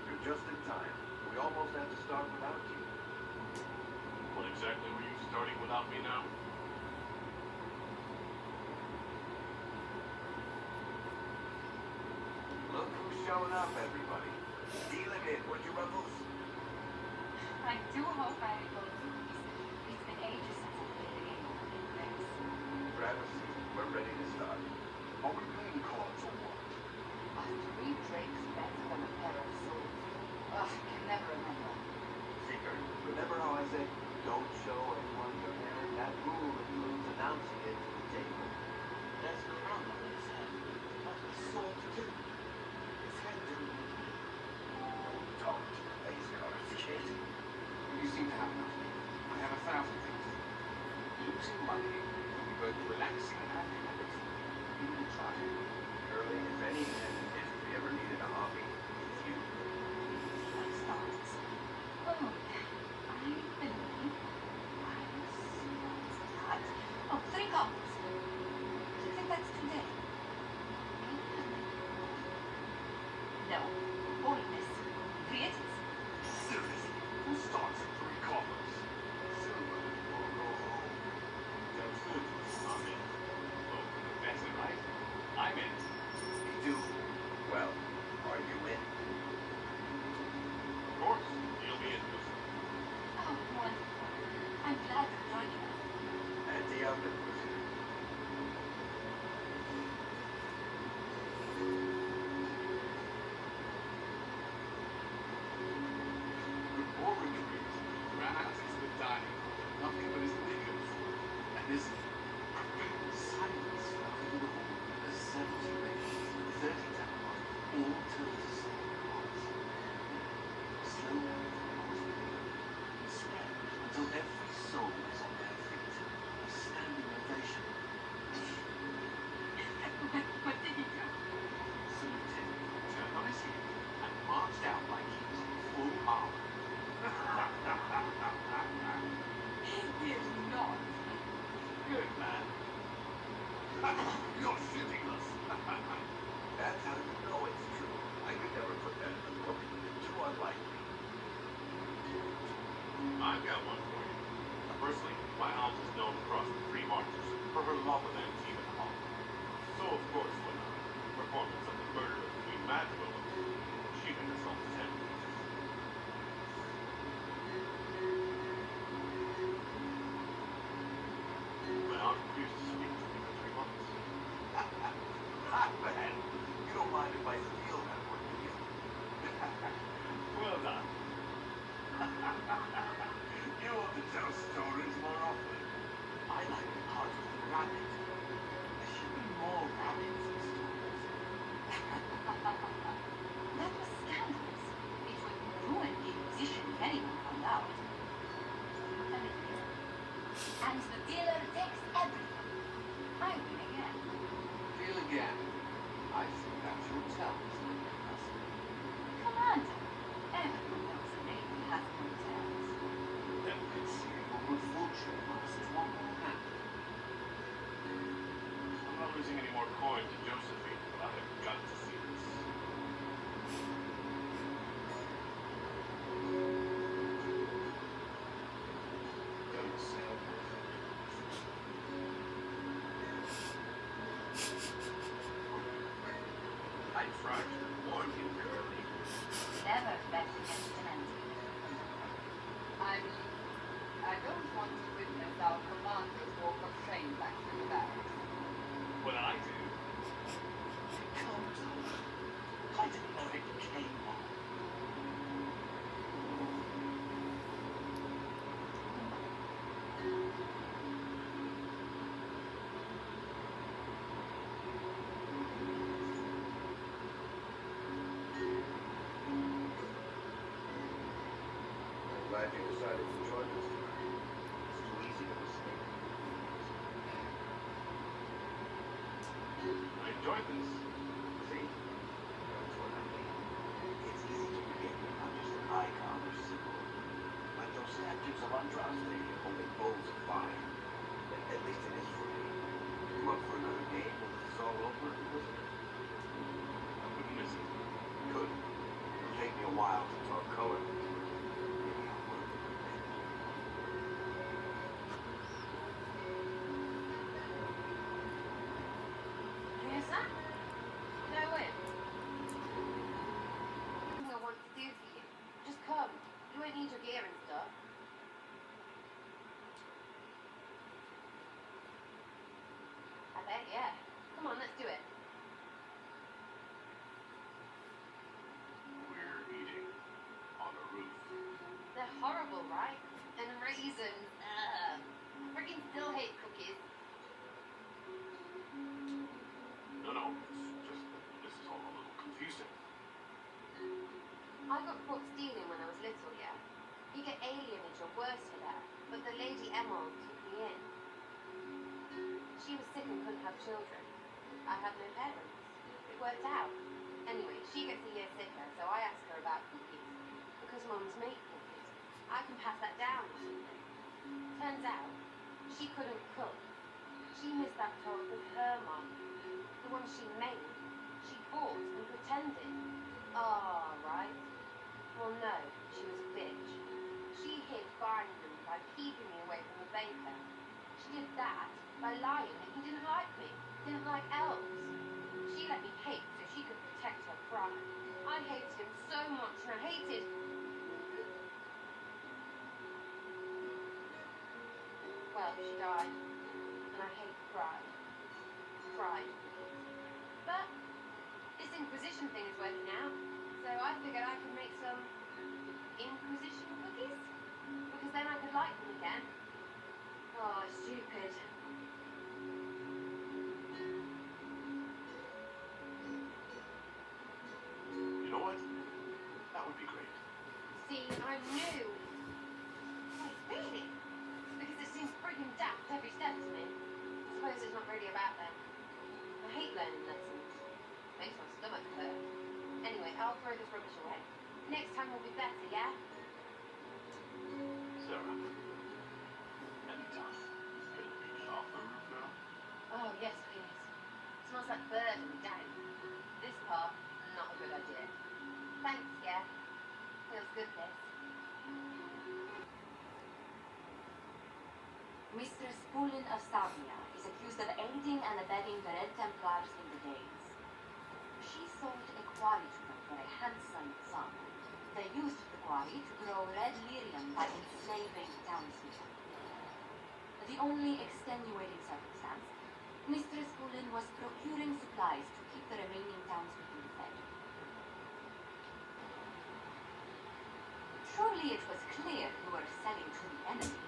You're just in time. We almost had to start without you. What exactly were you starting without me now? Look who's showing up, everybody. Deal him in, would you, Ruffles? I do hope I recall these. It's been ages since I played a game of Index. Grab a seat. We're ready to start. Are we playing cards or what? Are 3 drinks better than a pair of swords? Ugh, I can never remember. Seeker, remember how I said, don't show anyone your hand? That rule includes announcing it to the table. There's a crown on his head. What a sword to do. His head didn't move. Don't place cards, kid. You seem to have enough. I have 1,000 things to do. Losing money will be both relaxing and relaxing. You will try. Curly, if any man in history ever needed a hobby, it's you. Let's start. Oh, I believe I was that. Oh, 3 couples. Do you think that's today? No. Boldness. Creative. Seriously, who starts at 3 coppers? Silver or go home? Sounds good. I'm in. Well, that's it, right? I'm in. Me too. Well, are you in? Of course. You'll be interested. Oh, wonderful. I'm glad you're joining us. Anti-up, Inquisitor. The more retreat ran out into the dining hall, nothing but his knickers. And this profound silence fell into the hall as 70 ladies, 30 Templars, all turned to say once. Slow down and spread until every soul was on their feet. A standing ovation. What did he do? Saluted, turned on his heel, and marched out like he was in full armor. He is not. Good man. You're shitting us. That's how you know it's true. I could never put that in the book. Too unlikely. I've got one for you. Firstly, my aunt is known across the 3 marches for her love of Antigua and Hall. So, of course, when a performance of the murder of Queen Madrigal, she made herself attend. My aunt refused to speak to me for 3 months. Hot man! You don't mind if I steal that one, do you? Well done. You ought to tell stories more often. I like the part with the rabbit. There should be more rabbits in stories. That was scandalous. It would ruin the Inquisition if anyone found out. And the dealer takes everything. I win again. Deal again. I think that's your tell, Mr. Cousin. Commander, everyone knows a lady has no tails. Then consider your good fortune amongst one more hand. I'm not losing any more coin to Josephine, but I have got to see this. Don't say a word. I tried to warn you, Curly. Never bet against an empty. I don't want to witness our commander's walk of shame back to the barracks. what I do. I didn't know it came on. I'm glad you decided to join us tonight. It's too easy to mistake. I enjoyed this. See? That's what I mean. It's easy to forget you're not just an icon or symbol. Like those statues of Andraste holding bowls of fire. At least it is for me. You up for another game when this is all over, Inquisitor? I wouldn't miss it. Good. It'll take me a while to talk color. Maybe I'll work with it then. Here's that? No way. Nothing I want to do for you. Just come. You won't need your gear and stuff. I bet, yeah. Come on, let's do it. We're eating on a roof. They're horrible, right? And raisins. Ugh. Freaking still hate cookies. No, it's just that this is all a little confusing. I got caught stealing when I was little, yeah. You get alienage or worse for that. But the Lady Emma took me in. She was sick and couldn't have children. I had no parents. It worked out. Anyway, she gets a year sicker, so I asked her about cookies. Because mums make cookies. I can pass that down or something. Turns out, she couldn't cook. She missed that talk with her mum. The one she made, she bought and pretended. Ah, right. Well, no, she was a bitch. She hid Barnum by keeping me away from the baker. She did that by lying that he didn't like me, didn't like elves. She let me hate so she could protect her pride. I hated him so much, and I hated... Well, she died, and I hate pride. Pride. But this Inquisition thing is working out, so I figured I could make some Inquisition cookies, because then I could like them again. Oh, stupid. You know what? That would be great. See, I knew. Wait, really? Because it seems friggin' daft every step to me. I suppose it's not really about them. I hate learning lessons. Makes my stomach hurt. Anyway, I'll throw this rubbish away. Next time will be better, yeah? Sarah. Anytime. Can we get off the roof now? Oh, yes, please. Smells like bird and dank. This part, not a good idea. Thanks, yeah. Feels good, this. Mr. Spulin of Sarnia is accused of aiding and abetting the Red Templars in the Days. She sold a quarry to them for a handsome sum. They used the quarry to grow red lyrium by enslaving townspeople. The only extenuating circumstance, Mr. Spulin was procuring supplies to keep the remaining townspeople fed. Surely it was clear we were selling to the enemy.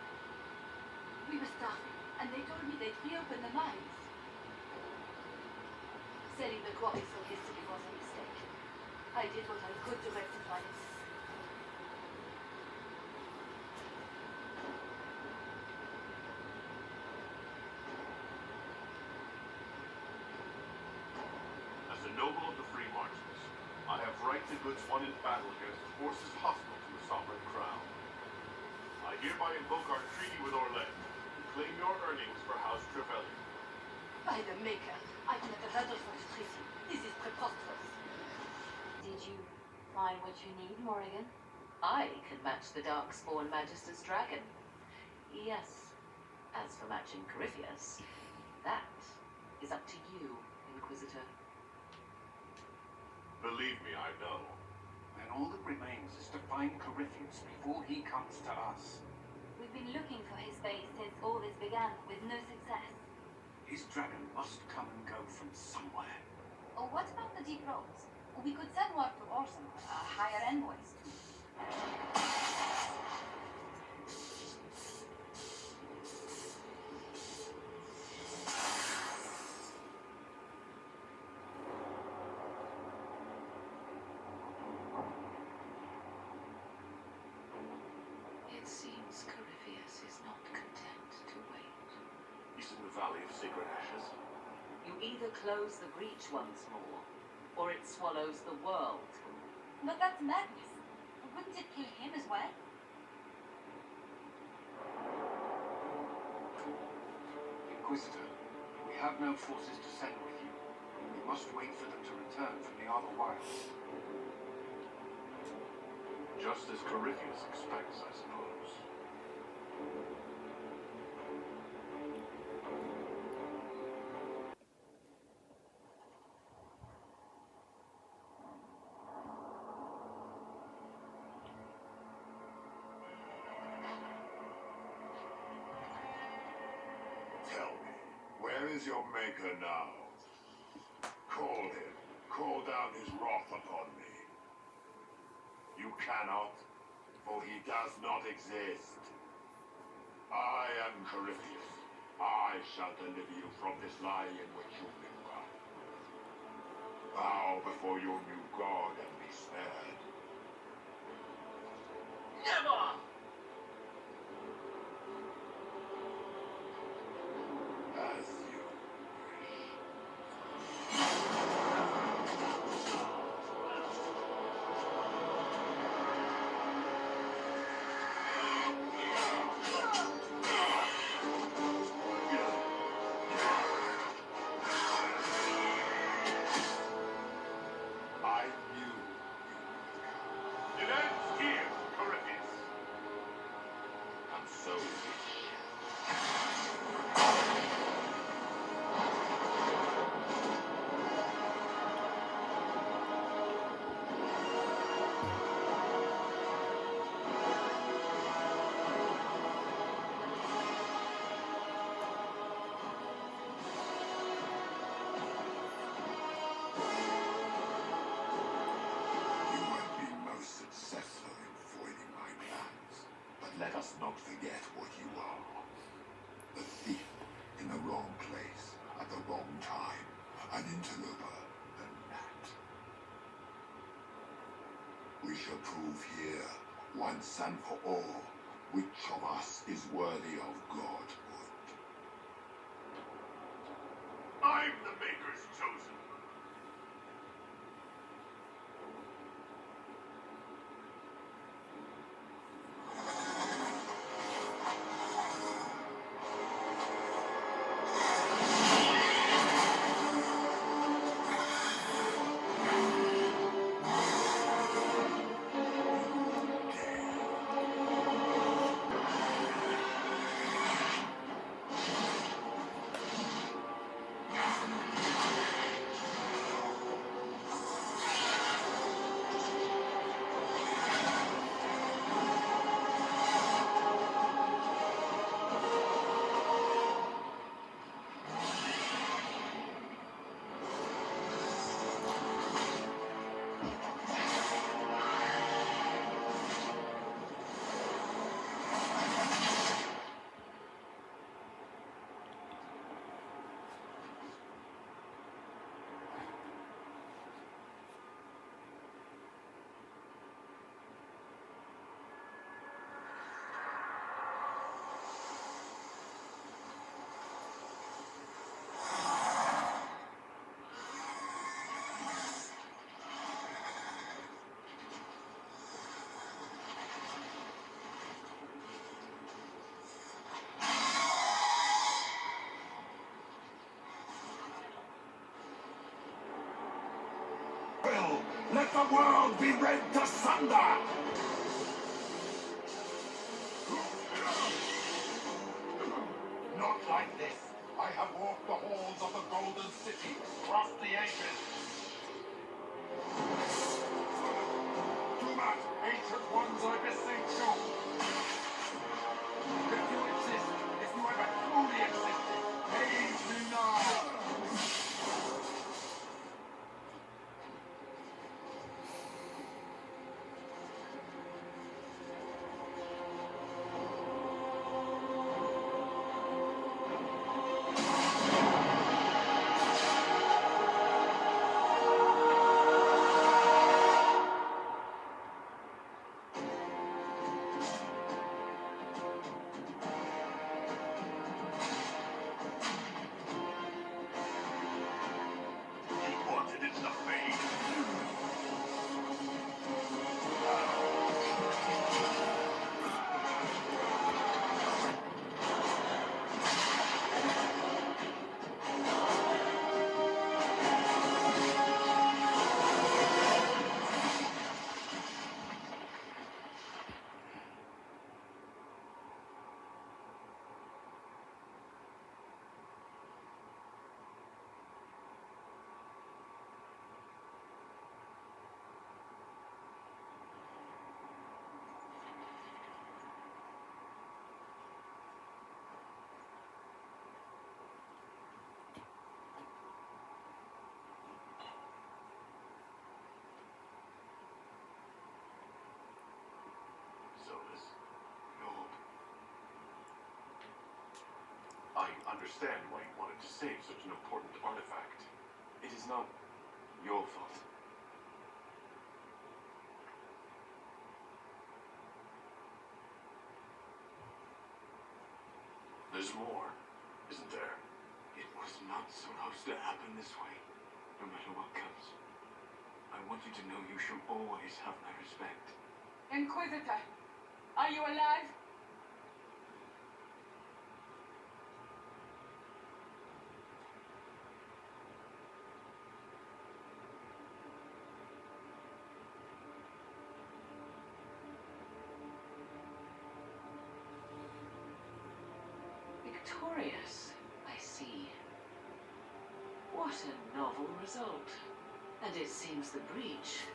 We were starving, and they told me they'd reopen the mines. Selling the quarry so hastily was a mistake. I did what I could to rectify it. As a noble of the Free Marches, I have right to goods won in battle against forces hostile to the sovereign crown. I hereby invoke our treaty with Orlais and claim your earnings for House Trevelyan. By the Maker, I've never heard of such treaty. This is preposterous. Did you find what you need, Morrigan? I can match the Darkspawn Magister's dragon. Yes. As for matching Corypheus, that is up to you, Inquisitor. Believe me, I know. Then all that remains is to find Corypheus before he comes to us. We've been looking for his base since all this began, with no success. His dragon must come and go from somewhere. Oh, what about the deep roads? We could send word to Orson, hire envoys. It seems Corypheus is not content to wait. He's in the Valley of Sacred Ashes. You either close the breach once more, or it swallows the world. But that's madness. Wouldn't it kill him as well? Inquisitor, we have no forces to send with you. We must wait for them to return from the Other Wilds. Just as Corypheus expects, I suppose. Tell me, where is your maker now? Call him. Call down his wrath upon me. You cannot, for he does not exist. I am Corypheus. I shall deliver you from this lie in which you linger. Bow before your new god and be spared. Never! As you I knew you would come. It ends here, Corypheus. I'm so rich. You have been most successful in foiling my plans, but let us not forget what you are. A thief in the wrong place at the wrong time, an interloper, a gnat. We shall prove here, once and for all, which of us is worthy of godhood. I'm the Maker's chosen. Let the world be rent asunder! Not like this. I have walked the halls of the Golden City, crossed the ages. Do not, ancient ones, I beseech you. If you exist, if you ever truly existed, aid me now. understand why you wanted to save such an important artifact. It is not your fault. There's more, isn't there? It was not supposed to happen this way, no matter what comes. I want you to know you shall always have my respect. Inquisitor, are you alive? Victorious, I see. What a novel result. And it seems the breach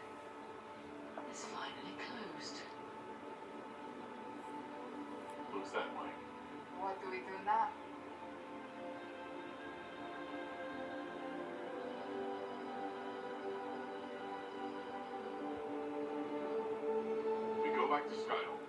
is finally closed. Looks that way. What do we do now? We go back to Skyhole.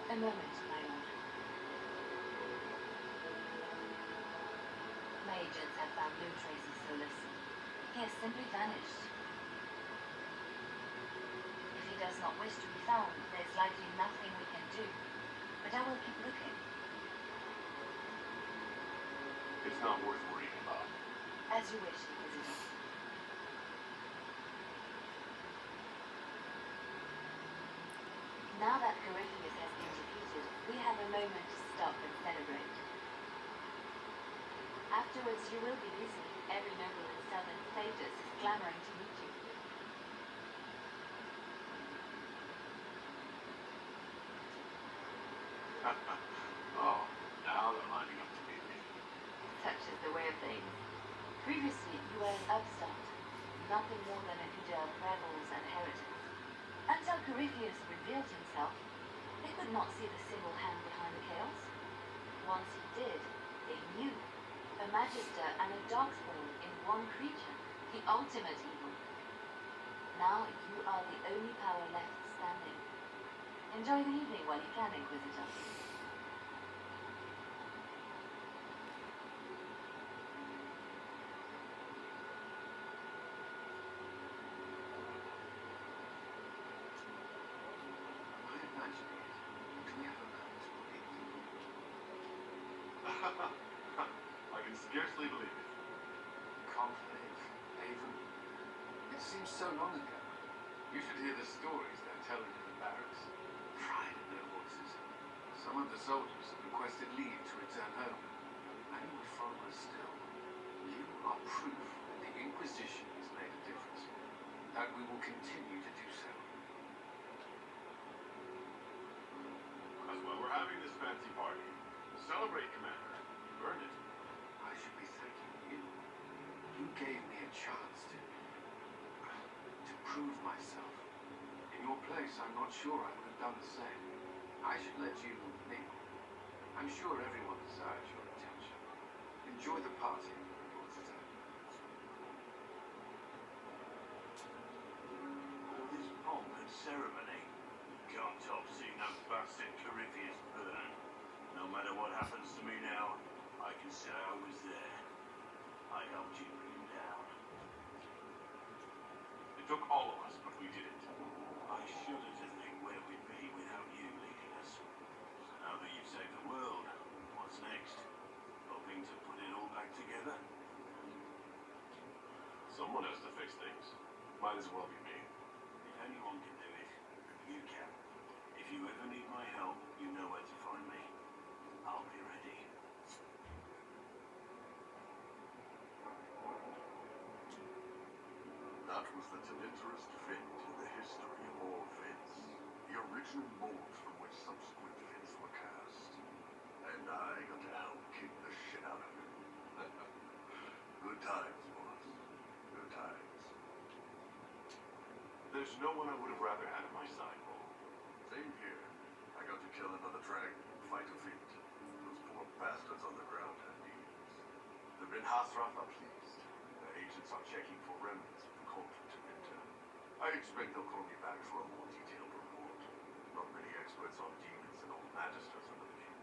A moment, my lord. My agents have found no trace of Solus. He has simply vanished. If he does not wish to be found, there's likely nothing we can do. But I will keep looking. It's not worth worrying about. As you wish, Inquisitor. Now that Corypheus has been defeated, we have a moment to stop and celebrate. Afterwards, you will be busy. Every noble in southern Thedas is clamoring to meet you. Oh, now they're lining up to meet me. Such is the way of things. Previously, you were an upstart, nothing more than a leader of rebels and heretics. Until Corypheus revealed himself, they could not see the single hand behind the chaos. Once he did, they knew. A magister and a darkspawn in one creature, the ultimate evil. Now you are the only power left standing. Enjoy the evening while you can, Inquisitor. Am I imagining it? Do we have a moment to repeat? I can scarcely believe it. Conclave, Haven. It seems so long ago. You should hear the stories they're telling in the barracks. Pride in their voices. Some of the soldiers have requested leave to return home. Many would follow us still. You are proof that the Inquisition has made a difference. That we will continue to do so. That's why we're having this fancy party. Celebrate, Commander. You've earned it. I should be thanking you. You gave me a chance to prove myself. In your place, I'm not sure I would have done the same. I should let you mingle. I'm sure everyone desires your attention. Enjoy the party, Inquisitor. All this pomp and ceremony. Can't top seeing that bastard Corypheus burn. No matter what happens to me now, I can say I was there. I helped you bring him down. It took all of us, but we did it. I shudder to think where we'd be without you leading us. So now that you've saved the world, what's next? Hoping to put it all back together? Someone has to fix things. Might as well be me. If anyone can do it, you can. If you ever need my help, you know where to find me. I'll be ready. That was the tenebrous vent in the history of all vents. The original mold from which subsequent vents were cast. And I got to help kick the shit out of it. Good times, boss. Good times. There's no one I would have rather had at my side, Paul. Same here. I got to kill another dragon, fight a fiend. Those poor bastards on the ground had needs. The Ben Hasrath are pleased. Their agents are checking for remnants of the cauldron to enter. I expect they'll call me back for a more detailed report. Not many experts on demons and old magisters under the king.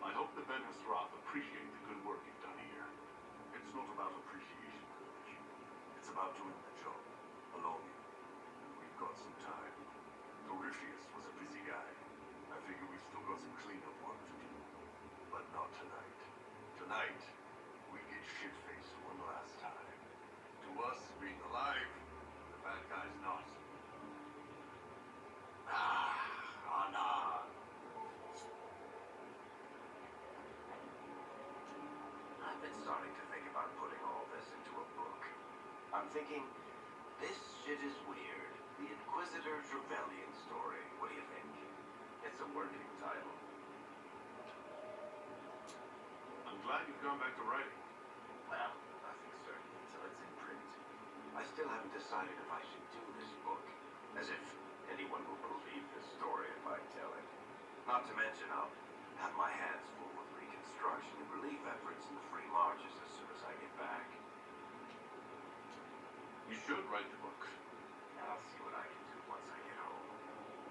I hope the Ben Hasrath appreciate the good work you've done here. It's not about appreciation, Coach. It's about doing the job. Alone. And we've got some time. Corypheus was a busy guy. I figure we've still got some cleanup work to do. But not tonight. Tonight, we get shit-faced one last time. To us, being alive, the bad guy's not. Anna. I've been starting to think about putting all this into a book. I'm thinking, this shit is weird. The Inquisitor's Rebellion story. What do you think? It's a working title. I'm glad you've gone back to writing. Well, nothing certain until it's in print. I still haven't decided if I should do this book. As if anyone will believe this story if I tell it. Not to mention, I'll have my hands full with reconstruction and relief efforts in the free marches as soon as I get back. You should write the book. I'll see what I can do once I get home.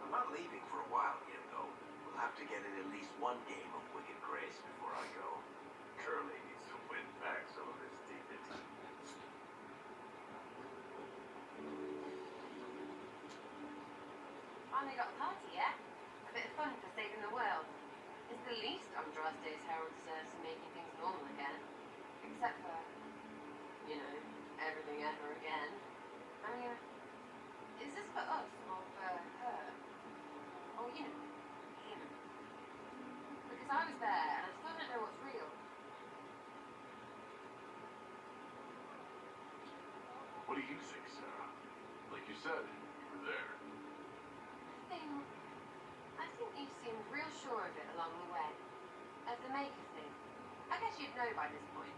I'm not leaving for a while yet, though. We'll have to get in at least one game of Wicked Grace before I go. Curly needs to win back some of his dignity. Finally got a party, yeah? A bit of fun for saving the world. It's the least Andraste's Herald deserves for making things normal again. Except for, you know, everything ever again. I mean, is this for us or for her? Or, you know, him? Because I was there and I still don't know what's real. What do you think, Sarah? Like you said, you were there. I think you seemed real sure of it along the way. As the maker thing. I guess you'd know by this point.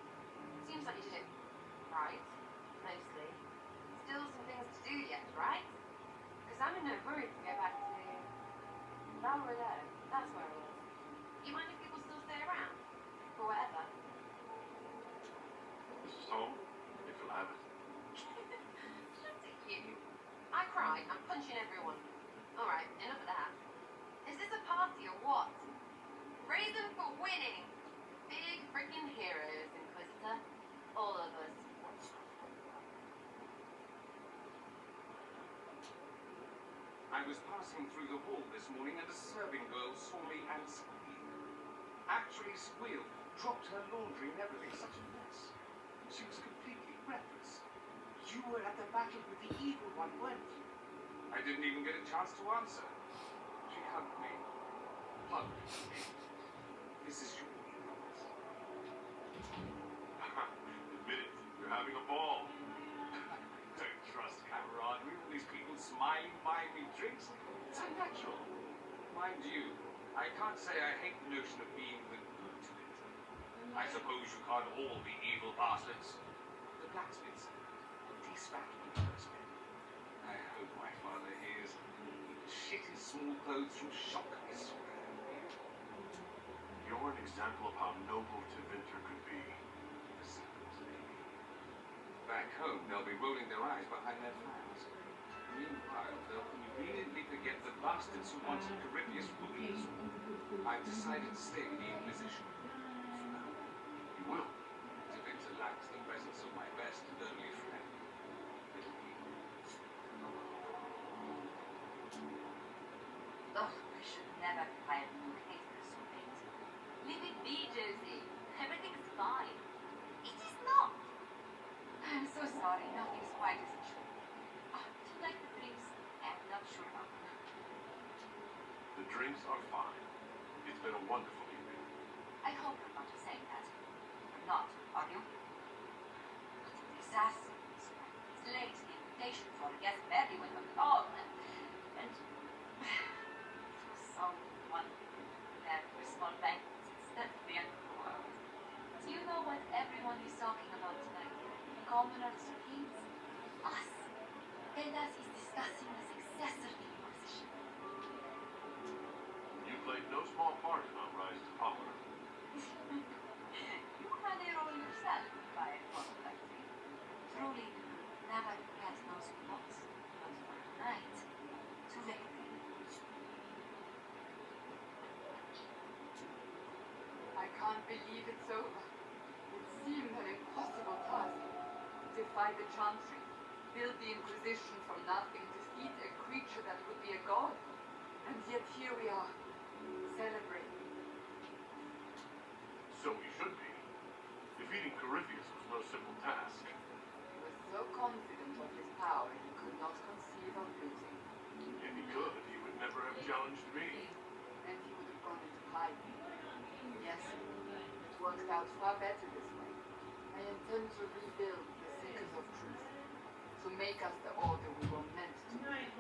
Seems like you did it right, mostly. Still some things to do yet, right? Because I'm in no hurry to go back to Valorado. That's where I was. You mind if people still stay around? For whatever. This is home, if you'll have it. Shut it, you. I cry, I'm punching everyone. Alright, enough of that. Is this a party or what? Raise them for winning! Big freaking heroes, Inquisitor. All of us. I was passing through the hall this morning and a serving girl saw me and squealed. Actually squealed. Dropped her laundry and everything. Such a mess. She was completely breathless. You were at the battle with the evil one, weren't you? I didn't even get a chance to answer. She hugged me. Hugged me. This is your weakness. Admit it, you're having a ball. Don't trust camaraderie. All these people smiling, buying me drinks. It's unnatural. Mind you, I can't say I hate the notion of being the good to it. I suppose you can't all be evil bastards. The blacksmiths, these fat first men. I hope my father hears. shit his small clothes from shock, I swear. You're an example of how noble Tevinter could be. Back home, they'll be rolling their eyes behind their fans. Meanwhile, they'll conveniently forget the bastards who wanted Corypheus rulers. I've decided to stay with the Inquisition. For now. You will. Tevinter lacks the presence of my best and only friend. Little Eve. Oh, I should never have hired you haters so late. Leave it be, Josie. Everything's fine. It is not. I'm so sorry. Nothing's quite as it should be. Do you like the drinks? I'm not sure about them. The drinks are fine. It's been a wonderful evening. I hope you're not saying that. You're not, are you? What a disaster. It's late. The invitation for a guest barely went on at all. And it was so wonderful to have a small banquet instead of the end of the world. Do you know what everyone is talking about tonight? Commoners or kings? Us. Vedas is discussing the successor to the Inquisition. You played no small part in our rise to power. You had a role yourself, if I recall correctly. Truly, never forget those who lost, but for tonight, to victory. I can't believe it's over. It seemed an impossible task. Defy the Chantry, build the Inquisition from nothing, defeat a creature that would be a god. And yet here we are, celebrating. So we should be. Defeating Corypheus was no simple task. He was so confident of his power he could not conceive of losing. If he could, he would never have challenged me. And he would have gone into hiding. Yes, it worked out far better this way. I intend to rebuild the Seekers of Truth, to make us the order we were meant to be.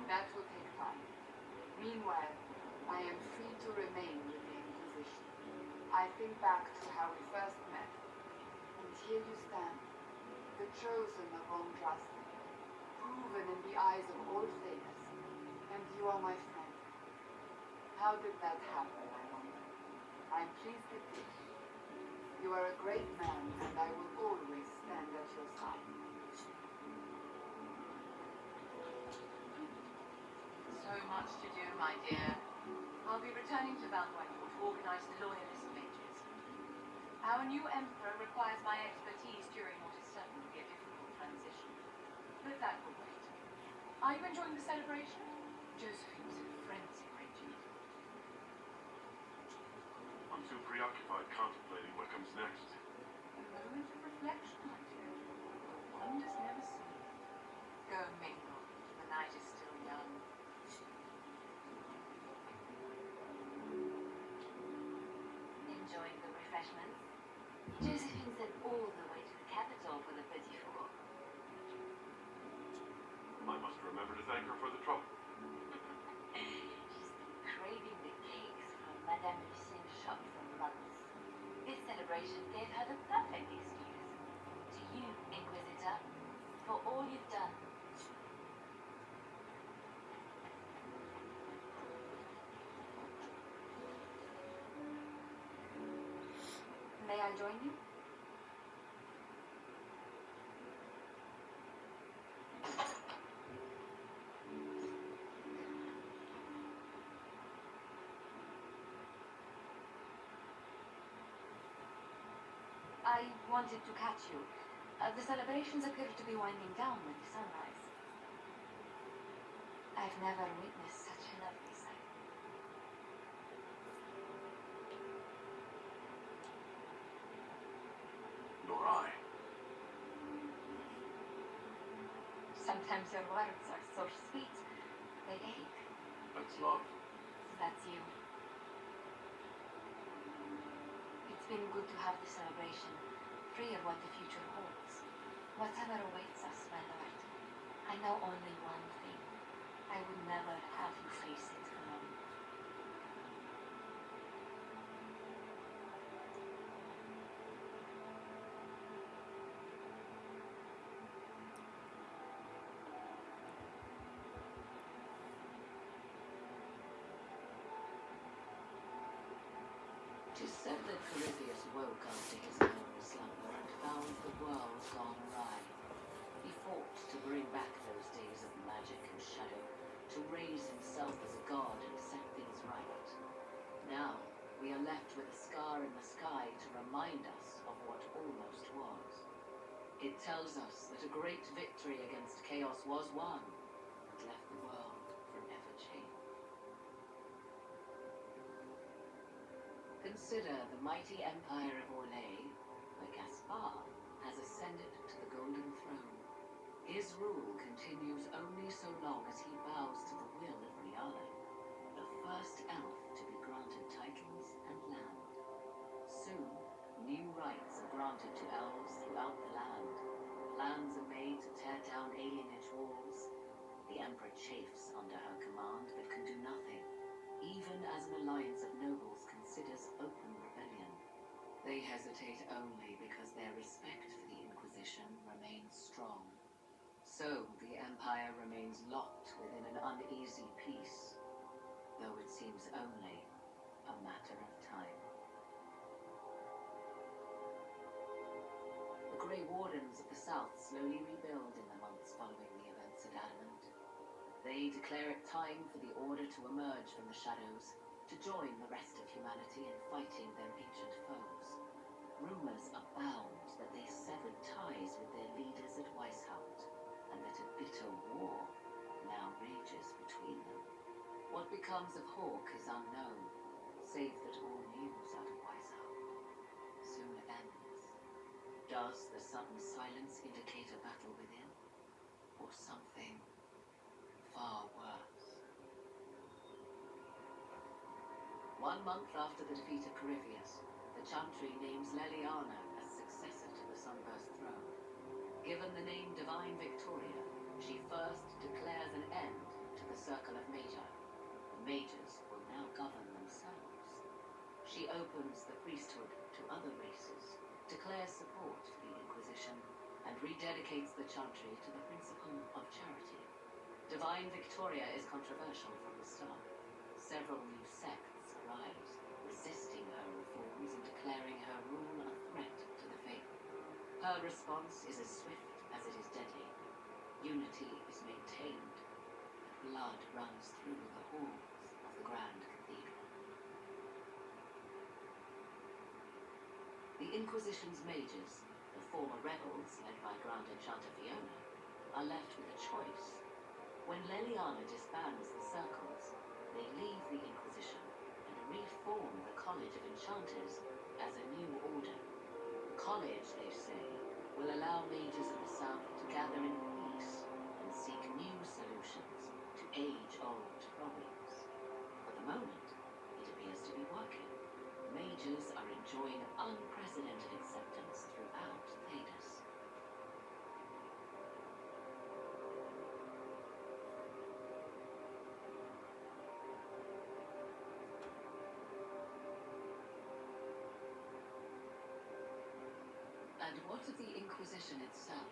That will take time. Meanwhile, I am free to remain with the Inquisition. I think back to how we first met, and here you stand, the chosen of Ondrassi, proven in the eyes of all Thedas, and you are my friend. How did that happen, I wonder? I'm pleased it did. You are a great man, and I will always stand at your side. So much to do, my dear. I'll be returning to Valguayno to organize the loyalist mages. Our new emperor requires my expertise during what is certainly a difficult transition. But that will wait. Are you enjoying the celebration? Josephine was in a frenzy, Reggie. I'm too preoccupied contemplating what comes next. A moment of reflection, my dear. The wonders never cease. Go mingle. The night is still young. Enjoying the refreshments? Josephine said all the way to the capital for the petit four. I must remember to thank her for the trouble. She's been craving the cakes from Madame Lucien's shop for months. This celebration gave her the perfect excuse. To you, Inquisitor, for all you've done. May I join you? I wanted to catch you. The celebrations appear to be winding down with the sunrise. I've never witnessed such a lovely sight. Nor I. Sometimes your words are so sweet, they ache. That's love. That's you. It's been good to have the celebration, free of what the future holds. Whatever awaits us, my lord, I know only one thing. I would never have you face it alone. is said that Corypheus woke after his long slumber and found the world gone awry. He fought to bring back those days of magic and shadow, to raise himself as a god and set things right. Now, we are left with a scar in the sky to remind us of what almost was. It tells us that a great victory against chaos was won and left the world forever changed. Consider the mighty empire of Orlais, where Gaspar has ascended to the Golden Throne. His rule continues only so long as he bows to the will of Riala, the first elf to be granted titles and land. Soon, new rights are granted to elves throughout the land. Plans are made to tear down alienage walls. The Emperor chafes under her command but can do nothing, even as an alliance of nobles considers open rebellion. They hesitate only because their respect for the Inquisition remains strong. So, the Empire remains locked within an uneasy peace, though it seems only a matter of time. The Grey Wardens of the South slowly rebuild in the months following the events at Adamant. They declare it time for the Order to emerge from the shadows, to join the rest of humanity in fighting their ancient foes. Rumors abound that they severed ties with their leaders at Weishaupt, and that a bitter war now rages between them. What becomes of Hawk is unknown, save that all news out of Weishaupt soon ends. Does the sudden silence indicate a battle within, or something far worse? 1 month after the defeat of Corypheus, the Chantry names Leliana as successor to the Sunburst throne. Given the name Divine Victoria, she first declares an end to the Circle of Magi. The mages will now govern themselves. She opens the priesthood to other races, declares support for the Inquisition, and rededicates the Chantry to the principle of charity. Divine Victoria is controversial from the start. Several new sects arise, resisting her reforms and declaring her rule a threat to the faith. Her response is as swift as it is deadly. Unity is maintained. Blood runs through the halls of the Grand Cathedral. The Inquisition's mages, the former rebels led by Grand Enchanter Fiona, are left with a choice. When Leliana disbands the circles, they leave the Inquisition and reform the College of Enchanters as a new order. The college, they say, will allow mages of the South to gather in peace and seek new solutions to age-old problems. For the moment, it appears to be working. Mages are enjoying unprecedented acceptance throughout Thedas. And what of the Inquisition itself?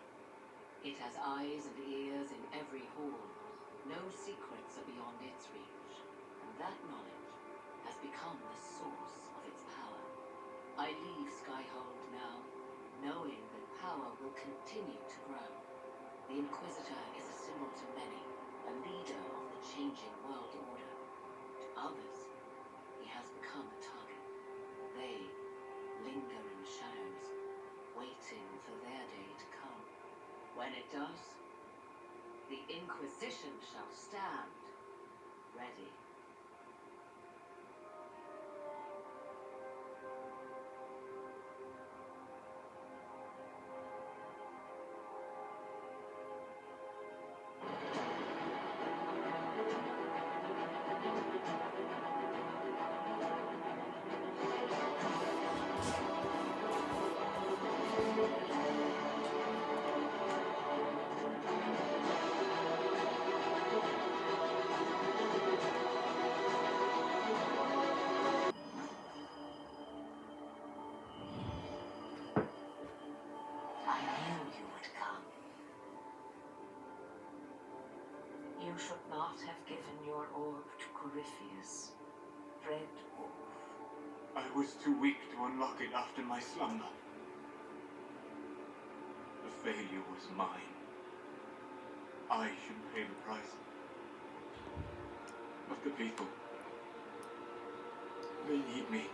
It has eyes and ears in every hall. No secrets are beyond its reach, and that knowledge has become the source of its power. I leave Skyhold now, knowing that power will continue to grow. The Inquisitor is a symbol to many, a leader of the changing world order. To others, he has become a target. They linger in the shadows, waiting for their day to come. When it does, the Inquisition shall stand ready. I knew you would come. You should not have given your orb to Corypheus, Red Wolf. I was too weak to unlock it after my slumber. The failure was mine. I should pay the price. But the people, they need me.